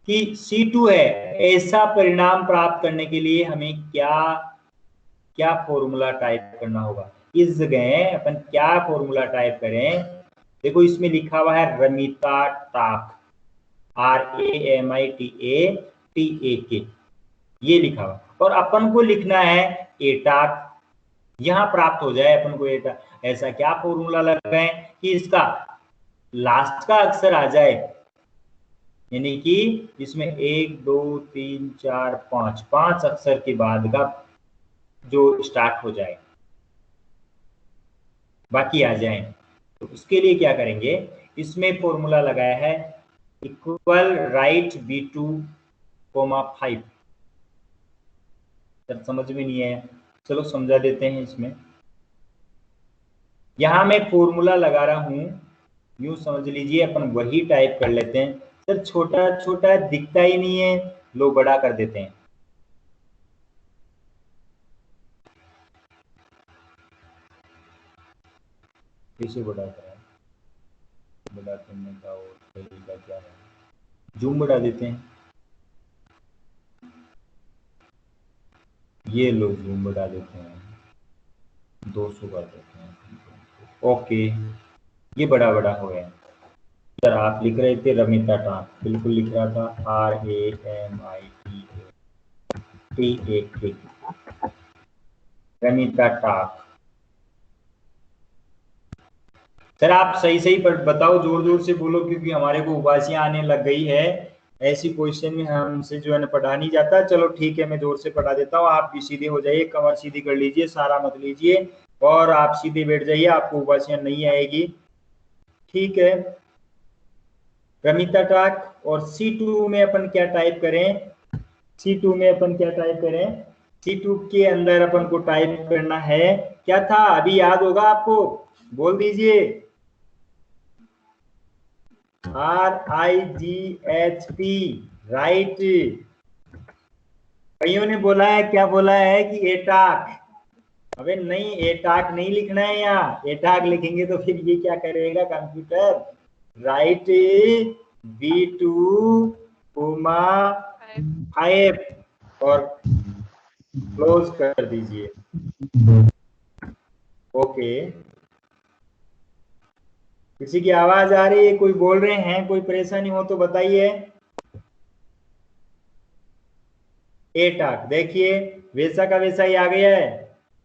कि C2 है, ऐसा परिणाम प्राप्त करने के लिए हमें क्या फॉर्मूला टाइप करना होगा? इस जगह अपन क्या फॉर्मूला टाइप करें? देखो इसमें लिखा हुआ है रमिता टाक, RAMITATAK, ये लिखा हुआ, और अपन को लिखना है एटाक। यहां प्राप्त हो जाए अपन को एटाक। ऐसा क्या फॉर्मूला लगाएं कि इसका लास्ट का अक्षर आ जाए, यानी कि इसमें 1 2 3 4 5 अक्षर के बाद का जो स्टार्ट हो जाए, बाकी आ जाए। तो उसके लिए क्या करेंगे? इसमें फॉर्मूला लगाया है इक्वल राइट B2, 5। सर समझ में नहीं आया, चलो समझा देते हैं। इसमें यहां मैं फॉर्मूला लगा रहा हूं, यूं समझ लीजिए, अपन वही टाइप कर लेते हैं। सर छोटा छोटा दिखता ही नहीं है, लो बड़ा कर देते हैं। कैसे बड़ा करें? बड़ा करने का और तरीका क्या है? जूम बढ़ा देते हैं, ये लो जूम बढ़ा देते हैं, 200 कर देते हैं। ओके, ये बड़ा बड़ा हो गया। सर आप लिख रहे थे रमिता टाक, बिल्कुल लिख रहा था RAMITATAK, रमिता टाक। सर आप सही सही बताओ, जोर जोर से बोलो, क्योंकि हमारे को उबासियां आने लग गई है। ऐसी क्वेश्चन में हमसे जो है ना पढ़ा नहीं जाता। चलो ठीक है, मैं जोर से पढ़ा देता हूँ, आप भी सीधे हो जाइए, कमर सीधी कर लीजिए, सारा मत लीजिए, और आप सीधे बैठ जाइए, आपको उबासियां नहीं आएगी। ठीक है, रमिता टाक। और C2 में अपन क्या टाइप करें? C2 में अपन क्या टाइप करें? C2 के अंदर अपन को टाइप करना है, क्या था अभी याद होगा आपको? बोल दीजिए। RIGHT, right. कईयों ने बोला है, क्या बोला है कि एटाक। अबे नहीं, एटाक नहीं लिखना है यहाँ, एटाक लिखेंगे तो फिर ये क्या करेगा कंप्यूटर? राइट B2, 5 और क्लोज कर दीजिए। ओके, किसी की आवाज आ रही है? कोई बोल रहे हैं? कोई परेशानी हो तो बताइए। एटाक देखिए, वैसा का वैसा ही आ गया है।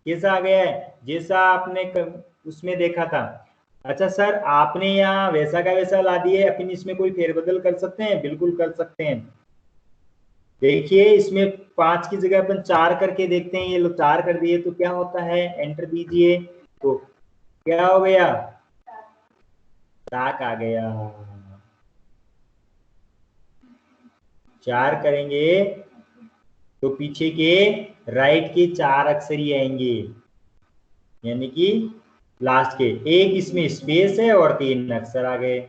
कैसा आ गया है? जैसा आपने उसमें देखा था। अच्छा सर, आपने यहाँ वैसा का वैसा ला दिए, अपन इसमें कोई फेरबदल कर सकते हैं? बिल्कुल कर सकते हैं। देखिए इसमें 5 की जगह अपन 4 करके देखते हैं। ये लो 4 कर दिए तो क्या होता है? एंटर दीजिए तो क्या हो गया? टाक आ गया। 4 करेंगे तो पीछे के राइट के 4 अक्षर ही आएंगे, यानी कि लास्ट के एक इसमें स्पेस है और 3 अक्षर आ गए।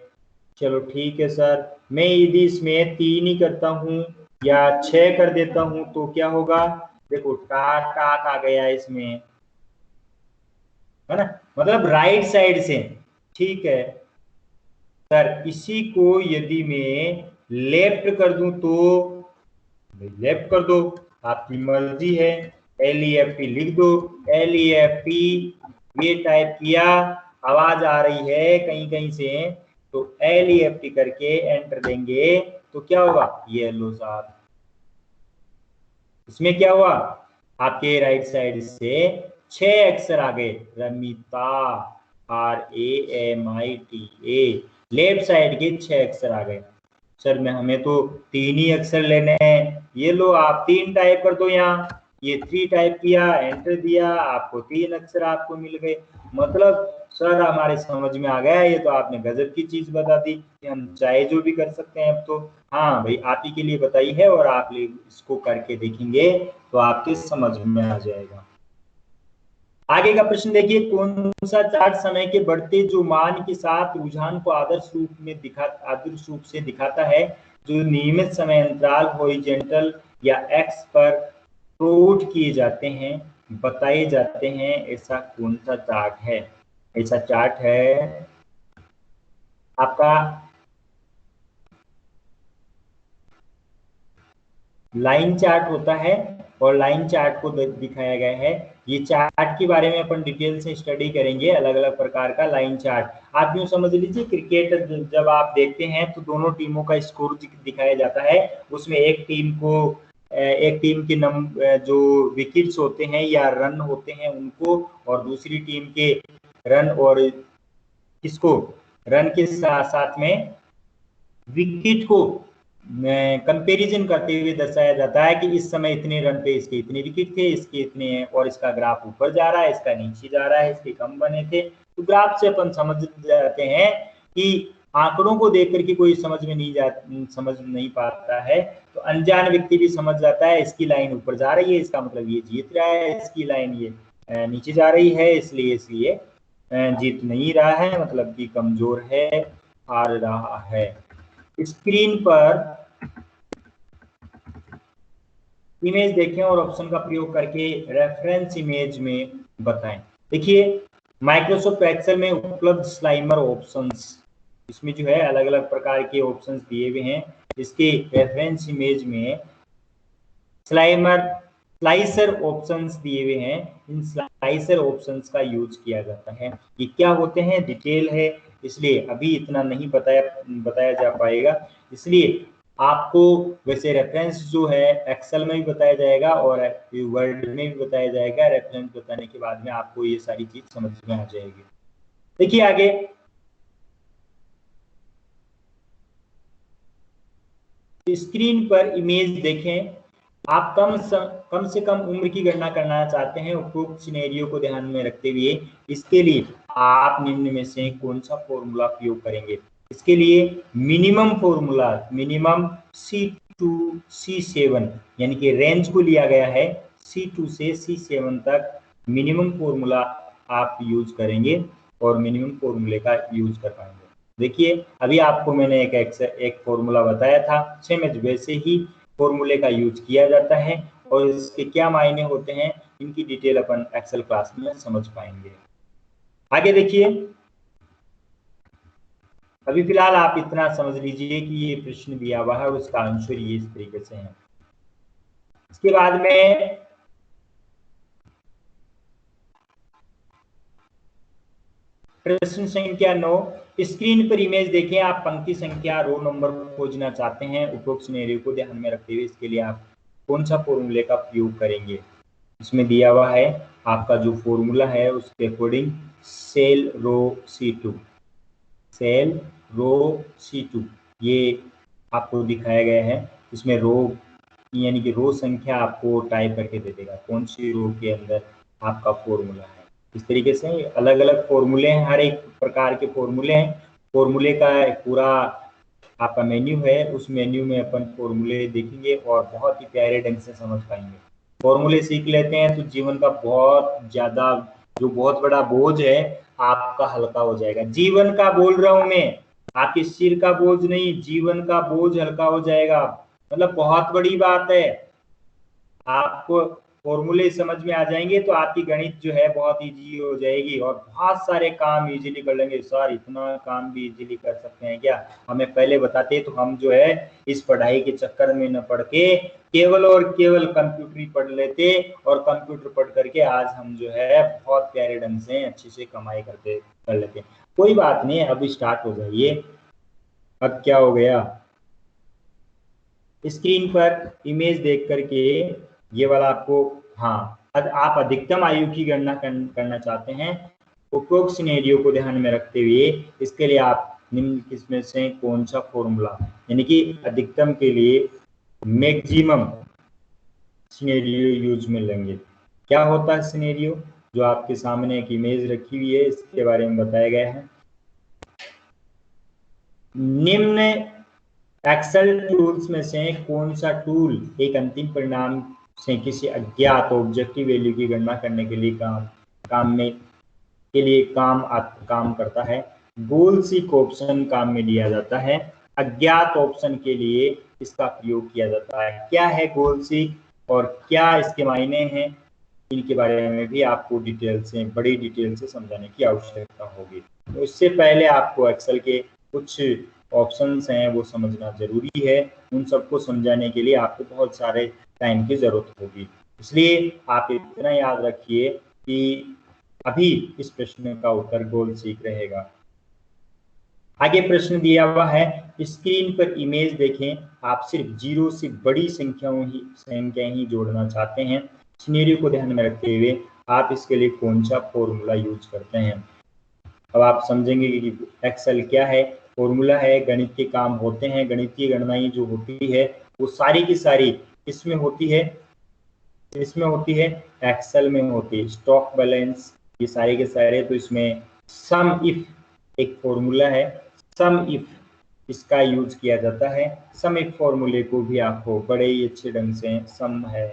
चलो ठीक है सर, मैं यदि इसमें 3 ही करता हूं या 6 कर देता हूं तो क्या होगा, देखो टाक टाक आ गया इसमें, है ना, मतलब राइट साइड से। ठीक है सर, इसी को यदि मैं लेफ्ट कर दूं तो लेफ्ट कर दो, आपकी मर्जी है। LEFT लिख दो, LEFT ये टाइप किया, आवाज आ रही है कहीं कहीं से, तो LEFT करके एंटर देंगे तो क्या होगा, ये लो साहब, इसमें क्या हुआ, आपके राइट साइड से 6 अक्षर आ गए, रमिता, RAMITA, लेफ्ट साइड के 6 अक्षर आ गए। सर में हमें तो 3 ही अक्षर लेने हैं, ये लो आप 3 टाइप कर दो, यहाँ ये 3 टाइप किया, एंटर दिया, आपको 3 अक्षर आपको मिल गए। मतलब सर हमारे समझ में आ गया, ये तो आपने गजब की चीज बता दी कि हम चाहे जो भी कर सकते हैं अब तो। हाँ भाई, आप ही के लिए बताई है और आप इसको करके देखेंगे तो आपके समझ में आ जाएगा। आगे का प्रश्न देखिए, कौन सा चार्ट समय के बढ़ते जो मान के साथ रुझान को आदर्श रूप से दिखाता है, जो नियमित समय अंतराल हॉरिजॉन्टल या एक्स पर प्लॉट किए जाते हैं, बताए जाते हैं, ऐसा कौन सा चार्ट है। ऐसा चार्ट है आपका लाइन चार्ट होता है, और लाइन चार्ट को दिखाया गया है। ये चार्ट के बारे में अपन डिटेल से स्टडी करेंगे, अलग अलग प्रकार का लाइन चार्ट। आप यूं समझ लीजिए, क्रिकेट जब आप देखते हैं तो दोनों टीमों का स्कोर दिखाया जाता है, उसमें एक टीम के जो विकेट्स होते हैं या रन होते हैं उनको, और दूसरी टीम के रन और किसको, रन के साथ साथ में विकेट को कंपैरिजन करते हुए दर्शाया जाता है कि इस समय इतने रन पे इसके इतने विकेट थे, इसके इतने हैं, और इसका ग्राफ ऊपर जा रहा है, इसका नीचे जा रहा है, इसके कम बने थे। तो ग्राफ से अपन समझ जाते हैं कि आंकड़ों को देख करके कोई समझ नहीं पाता है, तो अनजान व्यक्ति भी समझ जाता है इसकी लाइन ऊपर जा रही है, इसका मतलब ये जीत रहा है, इसकी लाइन ये नीचे जा रही है, इसलिए जीत नहीं रहा है, मतलब कि कमजोर है, हार रहा है। स्क्रीन पर इमेज देखें और ऑप्शन का प्रयोग करके रेफरेंस इमेज में बताएं। देखिए, माइक्रोसॉफ्ट एक्सेल में उपलब्ध स्लाइमर ऑप्शंस, इसमें जो है अलग अलग प्रकार के ऑप्शंस दिए हुए हैं। इसके रेफरेंस इमेज में स्लाइसर ऑप्शंस दिए हुए हैं। इन स्लाइसर ऑप्शंस का यूज किया जाता है। ये क्या होते हैं, डिटेल है, इसलिए अभी इतना नहीं बताया जा पाएगा, इसलिए आपको वैसे रेफरेंस जो है एक्सेल में भी बताया जाएगा और वर्ड में भी बताया जाएगा। रेफरेंस बताने के बाद में आपको ये सारी चीज समझ में आ जाएगी। देखिए आगे, स्क्रीन पर इमेज देखें। आप कम से कम उम्र की गणना करना चाहते हैं, उपरोक्त सिनेरियो को ध्यान में रखते हुए इसके लिए आप निम्न में से कौन सा फॉर्मूला प्रयोग करेंगे। इसके लिए minimum formula, minimum C2 C7 यानी कि रेंज को लिया गया है, C2 से C7 तक मिनिमम फॉर्मूला आप यूज करेंगे और मिनिमम फॉर्मूले का यूज कर पाएंगे। देखिए, अभी आपको मैंने एक फॉर्मूला बताया था, सेम एज वैसे ही फॉर्मूले का यूज किया जाता है, और इसके क्या मायने होते हैं इनकी डिटेल अपन एक्सेल क्लास में समझ पाएंगे। आगे देखिए, अभी फिलहाल आप इतना समझ लीजिए कि ये प्रश्न दिया हुआ है और उसका आंसर ये इस तरीके से है। इसके बाद में प्रश्न संख्या 9, स्क्रीन पर इमेज देखें। आप पंक्ति संख्या रो नंबर खोजना चाहते हैं, उपरोक्त सिनेरियो को ध्यान में रखते हुए इसके लिए आप कौन सा फॉर्मूले का प्रयोग करेंगे। इसमें दिया हुआ है आपका जो फॉर्मूला है उसके according cell row C2, cell row C2 ये आपको दिखाया गया है। इसमें रो यानी कि रो संख्या आपको टाइप करके दे देगा कौन सी रो के अंदर आपका फॉर्मूला है। इस तरीके से अलग अलग फॉर्मूले हैं, हर एक प्रकार के फॉर्मूले हैं। फॉर्मूले का पूरा आपका मेन्यू है, उस मेन्यू में अपन फॉर्मूले देखेंगे और बहुत ही प्यारे ढंग से समझ पाएंगे। फॉर्मूले सीख लेते हैं तो जीवन का बहुत बड़ा बोझ है आपका हल्का हो जाएगा। जीवन का बोल रहा हूं मैं, आपके सिर का बोझ नहीं, जीवन का बोझ हल्का हो जाएगा। मतलब बहुत बड़ी बात है। आपको फॉर्मूले समझ में आ जाएंगे तो आपकी गणित जो है बहुत इजी हो जाएगी और बहुत सारे काम इजीली कर लेंगे। सर इतना काम भी इजीली कर सकते हैं क्या? हमें पहले बताते तो हम जो है इस पढ़ाई के चक्कर में न पड़ के केवल और केवल कंप्यूटर ही पढ़ लेते, और कंप्यूटर पढ़ करके आज हम जो है बहुत प्यारे ढंग से अच्छे से कमाई कर लेते। कोई बात नहीं, अब स्टार्ट हो जाइए। अब क्या हो गया, स्क्रीन पर इमेज देख करके ये वाला आपको, हाँ आप अधिकतम आयु की गणना करना चाहते हैं, उपरोक्त सिनेरियो को ध्यान में रखते हुए इसके लिए आप निम्न किसमें से कौन सा फॉर्मूला, यानी कि अधिकतम के लिए मैक्सिमम सिनेरियो यूज में लेंगे। क्या होता है सिनेरियो? जो आपके सामने एक इमेज रखी हुई है, इसके बारे में बताया गया है। निम्न एक्सेल टूल्स में से कौन सा टूल एक अंतिम परिणाम से किसी अज्ञात ऑब्जेक्टिव वैल्यू की गणना करने के लिए काम करता है? गोल सीक ऑप्शन काम में लिया जाता है। अज्ञात ऑप्शन के लिए इसका प्रयोग किया जाता है। क्या है गोल सीक और क्या इसके मायने हैं, इनके बारे में भी आपको बड़ी डिटेल से समझाने की आवश्यकता होगी। तो इससे पहले आपको एक्सेल के कुछ ऑप्शंस हैं वो समझना जरूरी है। उन सबको समझाने के लिए आपको बहुत सारे टाइम की जरूरत होगी, इसलिए आप इतना याद रखिए कि अभी इस प्रश्न का उत्तर गोल सीक रहेगा। आगे प्रश्न दिया हुआ है, स्क्रीन पर इमेज देखें, आप सिर्फ जीरो से बड़ी संख्याएं ही जोड़ना चाहते हैं। सिनेरियो को ध्यान में रखते हुए आप इसके लिए कौन सा फॉर्मूला यूज करते हैं? अब आप समझेंगे कि एक्सेल क्या है। फॉर्मूला है, गणित के काम होते हैं, गणितीय गणनाएं जो होती है वो सारी की सारी इसमें होती है, एक्सेल में होती है। स्टॉक बैलेंस, ये सारे के सारे, तो इसमें सम इफ एक फॉर्मूला है, सम इफ इसका यूज किया जाता है। सम इफ फॉर्मूले को भी आपको बड़े ही अच्छे ढंग से, सम है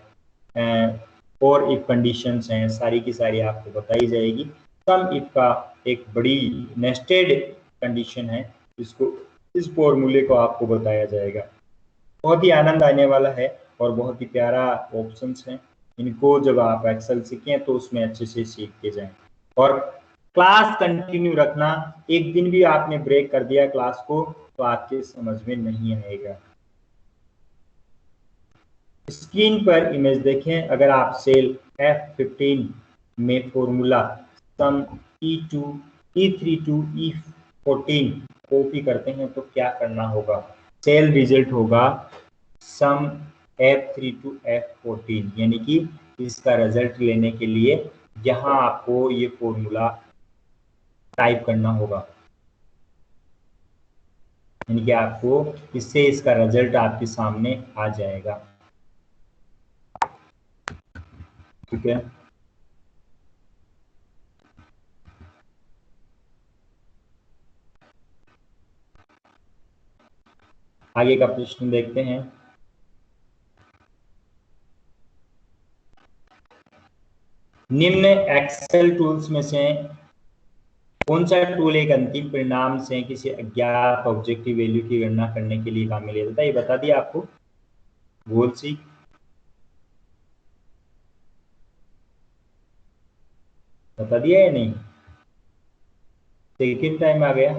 और इफ कंडीशंस हैं, सारी की सारी आपको बताई जाएगी। सम इफ का एक बड़ी नेस्टेड कंडीशन है, इसको इस फॉर्मूले को आपको बताया जाएगा। बहुत ही आनंद आने वाला है और बहुत ही प्यारा ऑप्शंस हैं। इनको जब आप एक्सेल सीखें तो उसमें अच्छे से सीख के जाएं और क्लास कंटिन्यू रखना। एक दिन भी आपने ब्रेक कर दिया क्लास को तो आपके समझ में नहीं आएगा। स्क्रीन पर इमेज देखें, अगर आप सेल F15 में फॉर्मूला सम E2 E32 E14 कॉपी करते हैं तो क्या करना होगा? सेल रिजल्ट होगा सम F32 F14, यानी कि इसका रिजल्ट लेने के लिए यहाँ आपको ये फॉर्मूला टाइप करना होगा, यानी कि आपको इससे इसका रिजल्ट आपके सामने आ जाएगा। ठीक है, आगे का प्रश्न देखते हैं। निम्न एक्सेल टूल्स में से कौन सा टूल एक अंतिम परिणाम से किसी अज्ञात ऑब्जेक्टिव वैल्यू की गणना करने के लिए काम में लिया जाता है? ये बता दिया आपको, गोल सीक। बता दिया या नहीं? सेकेंड टाइम आ गया।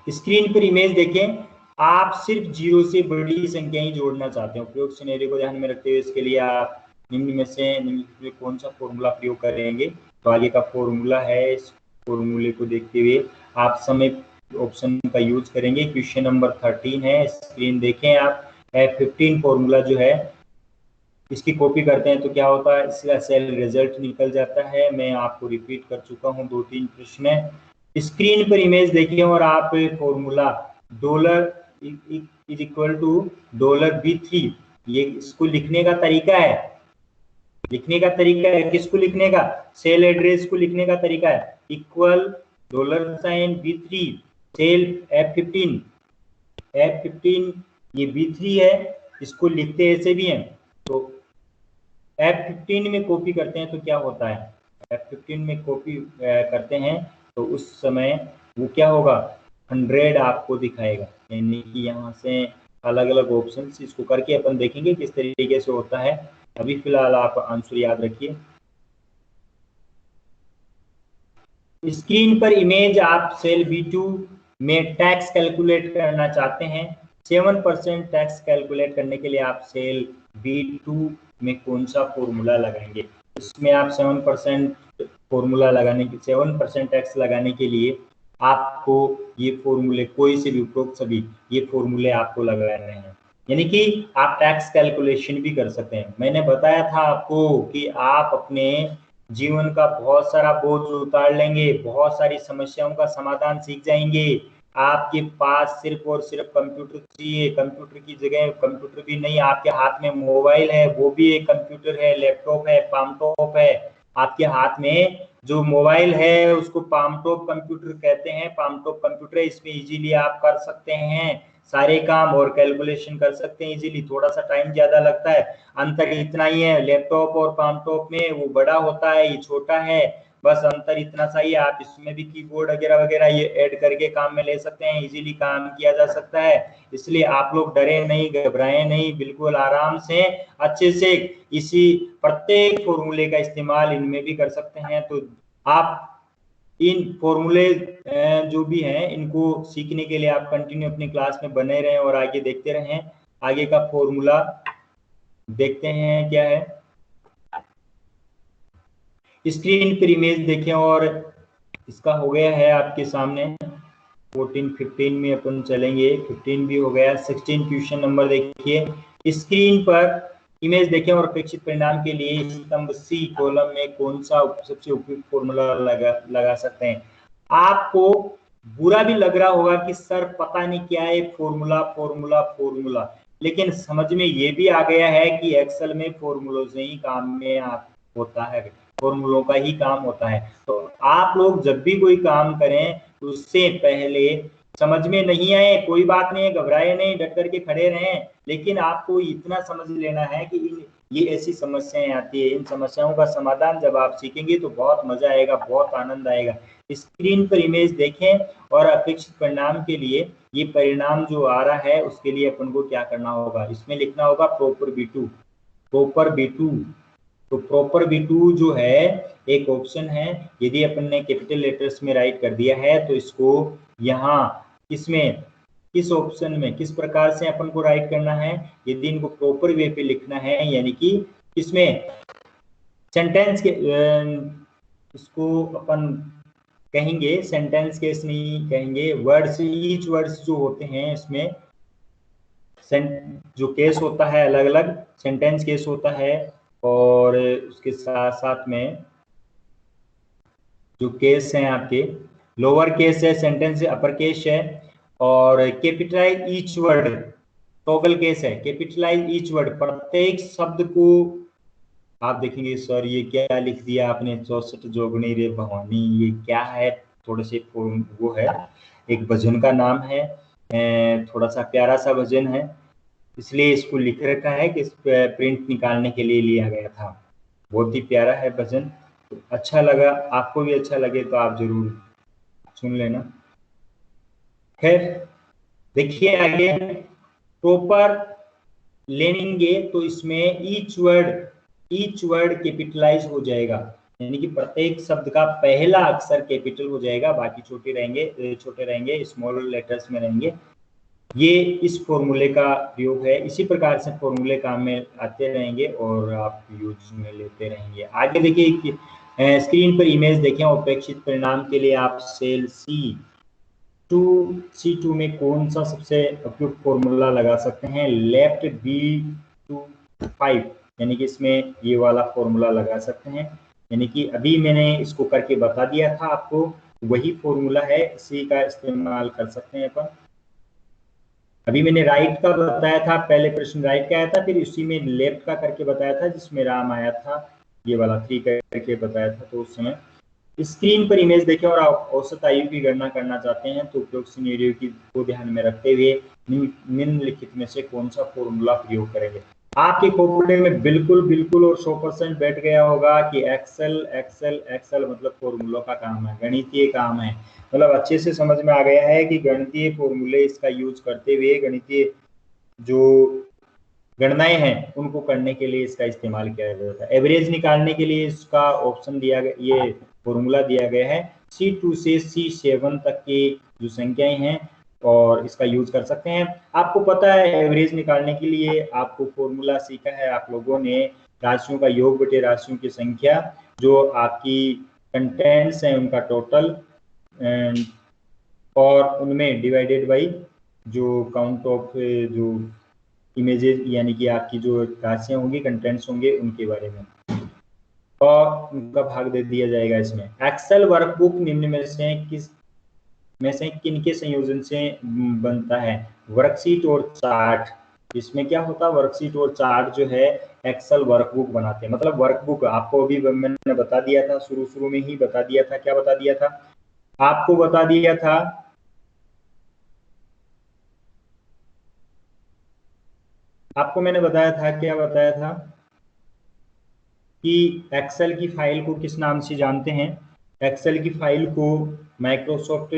स्क्रीन पर इमेज देखें, आप सिर्फ जीरो से बड़ी संख्या ही जोड़ना चाहते हैं। उपयोग सिनेरियो को ध्यान में रखते हुए इसके लिए आप निम्न में कौन सा फॉर्मूला प्रयोग करेंगे? तो आगे का फॉर्मूला है, इस फॉर्मूले को देखते हुए आप समय ऑप्शन का यूज करेंगे। क्वेश्चन नंबर 13 है, स्क्रीन देखें आप। F15 फॉर्मूला जो है इसकी कॉपी करते हैं तो क्या होता है, इसका सेल रिजल्ट निकल जाता है। मैं आपको रिपीट कर चुका हूँ 2-3 प्रश्न। स्क्रीन पर इमेज देखिए और आप formula dollar is equal to $B3, ये इसको लिखने का तरीका है, किसको लिखने का? सेल एड्रेस को लिखने का तरीका है, इक्वल $B3 सेल F15 ये B3 है, इसको लिखते ऐसे भी हैं। तो F15 में कॉपी करते हैं तो क्या होता है, F15 में कॉपी करते हैं तो उस समय वो क्या होगा, 100 आपको दिखाएगा, यानी कि यहाँ से अलग अलग ऑप्शन, इसको करके अपन देखेंगे किस तरीके से होता है। अभी फिलहाल आप आंसर याद रखिए। स्क्रीन पर इमेज आप सेल B2 में टैक्स कैलकुलेट करना चाहते हैं। 7% टैक्स कैलकुलेट करने के लिए आप सेल B2 में कौन सा फॉर्मूला लगाएंगे? इसमें आप 7% फॉर्मूला लगाने की 7% टैक्स लगाने के लिए आपको ये फॉर्मूले कोई से भी उपरोक्त सभी ये फॉर्मूले आपको लगाने हैं, यानी कि आप टैक्स कैलकुलेशन भी कर सकते हैं। मैंने बताया था आपको कि आप अपने जीवन का बहुत सारा बोझ उतार लेंगे, बहुत सारी समस्याओं का समाधान सीख जाएंगे। आपके पास सिर्फ और सिर्फ कंप्यूटर चाहिए, कंप्यूटर की जगह कंप्यूटर भी नहीं, आपके हाथ में मोबाइल है, वो भी एक कंप्यूटर है, लैपटॉप है, पामटॉप है। आपके हाथ में जो मोबाइल है उसको पामटॉप कंप्यूटर कहते हैं, पामटॉप कंप्यूटर है, इसमें इजीली आप कर सकते हैं सारे काम और कैलकुलेशन कर सकते हैं इजीली। थोड़ा सा टाइम ज्यादा लगता है, अंतर इतना ही है, लैपटॉप और पामटॉप में वो बड़ा होता है, ये छोटा है, बस अंतर इतना सा ही है। आप इसमें भी कीबोर्ड वगैरह वगैरह ये ऐड करके काम में ले सकते हैं, इजीली काम किया जा सकता है। इसलिए आप लोग डरे नहीं, घबराए नहीं, बिल्कुल आराम से अच्छे से इसी प्रत्येक फॉर्मूले का इस्तेमाल इनमें भी कर सकते हैं। तो आप इन फॉर्मूले जो भी हैं इनको सीखने के लिए आप कंटिन्यू अपनी क्लास में बने रहें और आगे देखते रहें। आगे का फॉर्मूला देखते हैं क्या है। स्क्रीन पर इमेज देखें और इसका हो गया है आपके सामने। 14 15 में अपन चलेंगे, 15 भी हो गया। 16 क्वेश्चन नंबर देखिए। स्क्रीन पर इमेज देखें और अपेक्षित परिणाम के लिए स्तंभ सी कॉलम में कौन सा सबसे उपयुक्त फॉर्मूला लगा सकते हैं। आपको बुरा भी लग रहा होगा कि सर पता नहीं क्या है फॉर्मूला फॉर्मूला फॉर्मूला, लेकिन समझ में ये भी आ गया है कि एक्सेल में फॉर्मूलों से ही काम में होता है, फॉर्मूलों का ही काम होता है। तो आप लोग जब भी कोई काम करें तो उससे पहले समझ में नहीं आए कोई बात नहीं है, घबराए नहीं, डट करके खड़े रहें, लेकिन आपको इतना समझ लेना है कि ये ऐसी समस्याएं आती है, इन समस्याओं का समाधान जब आप सीखेंगे तो बहुत मजा आएगा, बहुत आनंद आएगा। स्क्रीन पर इमेज देखें और अपेक्षित परिणाम के लिए ये परिणाम जो आ रहा है उसके लिए अपन को क्या करना होगा, इसमें लिखना होगा प्रॉपर B2। प्रॉपर B2, तो प्रॉपर B2 जो है एक ऑप्शन है, यदि अपन ने कैपिटल लेटर्स में राइट कर दिया है तो इसको यहाँ इसमें किस ऑप्शन में किस प्रकार से अपन को राइट करना है, यदि इनको प्रॉपर वे पे लिखना है, यानी कि इसमें सेंटेंस के इसको अपन कहेंगे सेंटेंस केस नहीं कहेंगे, वर्ड्स, ईच वर्ड्स जो होते हैं इसमें जो केस होता है अलग अलग सेंटेंस केस होता है, और उसके साथ साथ में जो केस हैं आपके लोअर केस है, सेंटेंस अपर केस है, और capitalise each word toggle case है। कैपिटलाइज ईच वर्ड, प्रत्येक शब्द को आप देखेंगे सर ये क्या लिख दिया आपने, 64 जोगनी रे भवानी, ये क्या है, थोड़े से वो है, एक भजन का नाम है, थोड़ा सा प्यारा सा भजन है, इसलिए इसको लिख रखा है कि इस प्रिंट निकालने के लिए लिया गया था। बहुत ही प्यारा है भजन, तो अच्छा लगा, आपको भी अच्छा लगे तो आप जरूर सुन लेना। खैर देखिए आगे प्रॉपर लेंगे तो इसमें ईच वर्ड कैपिटलाइज हो जाएगा, यानी कि प्रत्येक शब्द का पहला अक्षर कैपिटल हो जाएगा, बाकी छोटे रहेंगे स्मॉल लेटर्स में रहेंगे। ये इस फॉर्मूले का प्रयोग है, इसी प्रकार से फॉर्मूले काम में आते रहेंगे और आप यूज में लेते रहेंगे। आगे देखिए स्क्रीन पर इमेज देखें, अपेक्षित परिणाम के लिए आप सेल C2 में कौन सा सबसे उपयुक्त फॉर्मूला लगा सकते हैं। लेफ्ट B25, यानी कि इसमें ये वाला फॉर्मूला लगा सकते हैं, यानी कि अभी मैंने इसको करके बता दिया था आपको, वही फॉर्मूला है, इसी का इस्तेमाल कर सकते हैं अपन। अभी मैंने राइट का बताया था, पहले प्रश्न राइट का आया था, फिर उसी में लेफ्ट का करके बताया था जिसमें राम आया था, ये वाला 3 करके बताया था। तो उस समय स्क्रीन पर इमेज देखें और आप औसत आयु की गणना करना चाहते हैं तो उपयुक्त सिनेरियो को ध्यान में रखते हुए निम्नलिखित में से कौन सा फॉर्मूला प्रयोग करेंगे। आपके खोपड़े में बिल्कुल और 100% बैठ गया होगा कि एक्सेल एक्सेल एक्सेल मतलब फॉर्मूलों का काम है, गणितीय काम है, मतलब अच्छे से समझ में आ गया है कि गणितीय फॉर्मूले इसका यूज करते हुए गणितीय जो गणनाएं हैं उनको करने के लिए इसका इस्तेमाल किया जाता है। एवरेज निकालने के लिए इसका ऑप्शन दिया गया, ये फॉर्मूला दिया गया है। C2 से C7 तक की जो संख्याएं हैं और इसका यूज कर सकते हैं। आपको पता है एवरेज निकालने के लिए आपको फॉर्मूला सीखा है आप लोगों ने, राशियों का योग बटे राशियों की संख्या, जो आपकी कंटेंट्स हैं उनका टोटल और उनमें डिवाइडेड बाई जो काउंट ऑफ जो इमेजेस यानी कि आपकी जो राशियां होंगी, कंटेंट्स होंगे, उनके बारे में, और उनका भाग दे दिया जाएगा इसमें। एक्सेल वर्कबुक निम्न में से किन के संयोजन से बनता है? वर्कशीट और चार्ट। इसमें क्या होता है, वर्कशीट और चार्ट जो है एक्सेल वर्कबुक बनाते हैं। मतलब वर्कबुक आपको अभी मैंने बता दिया था, शुरू में ही बता दिया था। क्या बता दिया था आपको? बता दिया था आपको मैंने बताया था, क्या बताया था कि एक्सेल की फाइल को किस नाम से जानते हैं? एक्सेल की फाइल को माइक्रोसॉफ्ट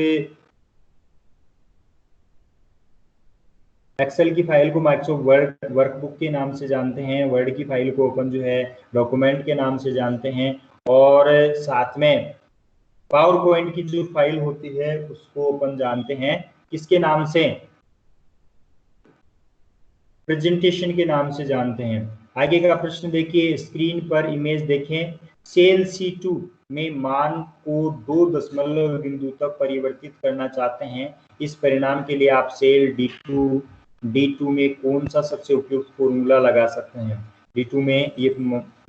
वर्ड वर्कबुक के नाम से जानते हैं। वर्ड की फाइल को अपन जो है डॉक्यूमेंट के नाम से जानते हैं। और साथ में पावर पॉइंट की जो फाइल होती है उसको अपन जानते हैं किसके नाम से? प्रेजेंटेशन के नाम से जानते हैं। आगे का प्रश्न देखिए, स्क्रीन पर इमेज देखें। सेल C2 में मान को 2 दशमलव बिंदु तक परिवर्तित करना चाहते हैं। इस परिणाम के लिए आप सेल D2 में कौन सा सबसे उपयुक्त फॉर्मूला लगा सकते हैं? D2 में ये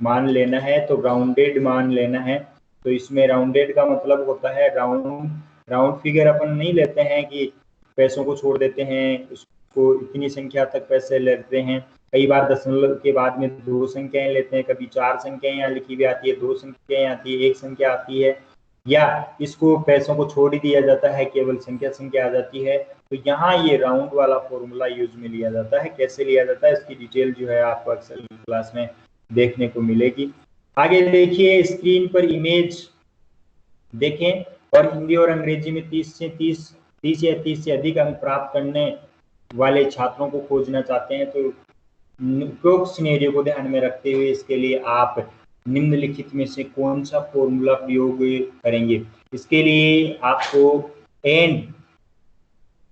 मान लेना है तो राउंडेड मान लेना है। तो इसमें राउंडेड का मतलब होता है राउंड फिगर अपन नहीं लेते हैं कि पैसों को छोड़ देते हैं, उसको इतनी संख्या तक पैसे लेते हैं। कई बार दशमलव के बाद में 2 संख्याएं लेते हैं, कभी 4 संख्याएं यहाँ लिखी हुई आती है, 2 संख्याएं आती है, 1 संख्या आती है, या इसको पैसों को छोड़ ही दिया जाता है, केवल संख्या आ जाती है। तो यहाँ ये राउंड वाला फॉर्मूला यूज में लिया जाता है। कैसे लिया जाता है इसकी डिटेल जो है आपको एक्सेल क्लास में देखने को मिलेगी। आगे देखिए, स्क्रीन पर इमेज देखें और हिंदी और अंग्रेजी में 30 या 30 से अधिक अंक प्राप्त करने वाले छात्रों को खोजना चाहते हैं। तो उपरोक्त सिनेरियो को ध्यान में रखते हुए इसके लिए आप निम्नलिखित में से कौन सा फॉर्मूला प्रयोग करेंगे? इसके लिए आपको एंड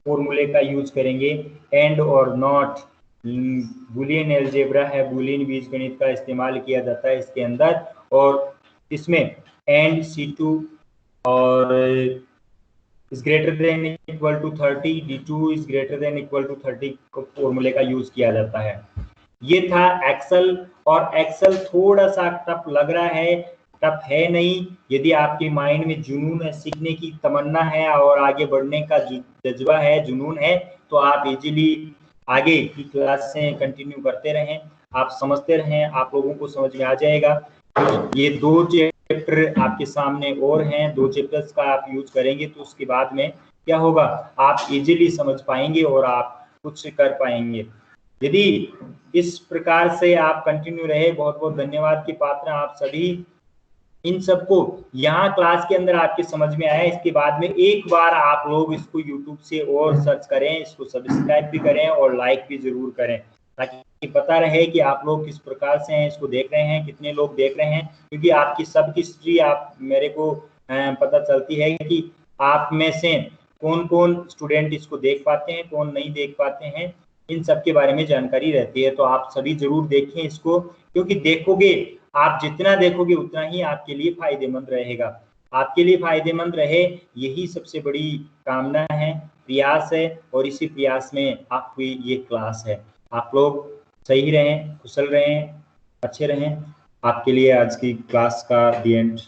फॉर्मूले का यूज करेंगे। एंड और नॉट बुलियन अलजेब्रा है, बुलियन बीजगणित का इस्तेमाल किया जाता है इसके अंदर। और इसमें एंड C2 और is greater than equal to 30, D2 is greater than equal to 30 फॉर्मूले का यूज किया जाता है। ये था एक्सेल। और एक्सेल थोड़ा सा टफ लग रहा है, टफ है नहीं। यदि आपके माइंड में जुनून है, सीखने की तमन्ना है और आगे बढ़ने का जज्बा है, जुनून है, तो आप इजीली आगे की क्लास से कंटिन्यू करते रहें, आप समझते रहें, आप लोगों को समझ में आ जाएगा। ये 2 चैप्टर आपके सामने और हैं, 2 चैप्टर्स का आप यूज करेंगे तो उसके बाद में क्या होगा, आप इजीली समझ पाएंगे और आप कुछ कर पाएंगे। यदि इस प्रकार से आप कंटिन्यू रहे, बहुत बहुत धन्यवाद के पात्र आप सभी। इन सबको यहाँ क्लास के अंदर आपके समझ में आया, इसके बाद में एक बार आप लोग इसको YouTube से और सर्च करें, इसको सब्सक्राइब भी करें और लाइक भी जरूर करें, ताकि पता रहे कि आप लोग किस प्रकार से हैं, इसको देख रहे हैं, कितने लोग देख रहे हैं। क्योंकि आपकी सबकी हिस्ट्री आप मेरे को पता चलती है कि आप में से कौन कौन स्टूडेंट इसको देख पाते हैं, कौन नहीं देख पाते हैं, इन सब के बारे में जानकारी रहती है। तो आप सभी जरूर देखें इसको, क्योंकि देखोगे, आप जितना देखोगे उतना ही आपके लिए फायदेमंद रहेगा। आपके लिए फायदेमंद रहे, यही सबसे बड़ी कामना है, प्रयास है, और इसी प्रयास में आपकी ये क्लास है। आप लोग सही रहें, कुशल रहें, अच्छे रहें। आपके लिए आज की क्लास का the end.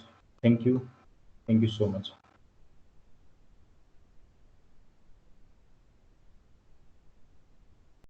Thank you so much.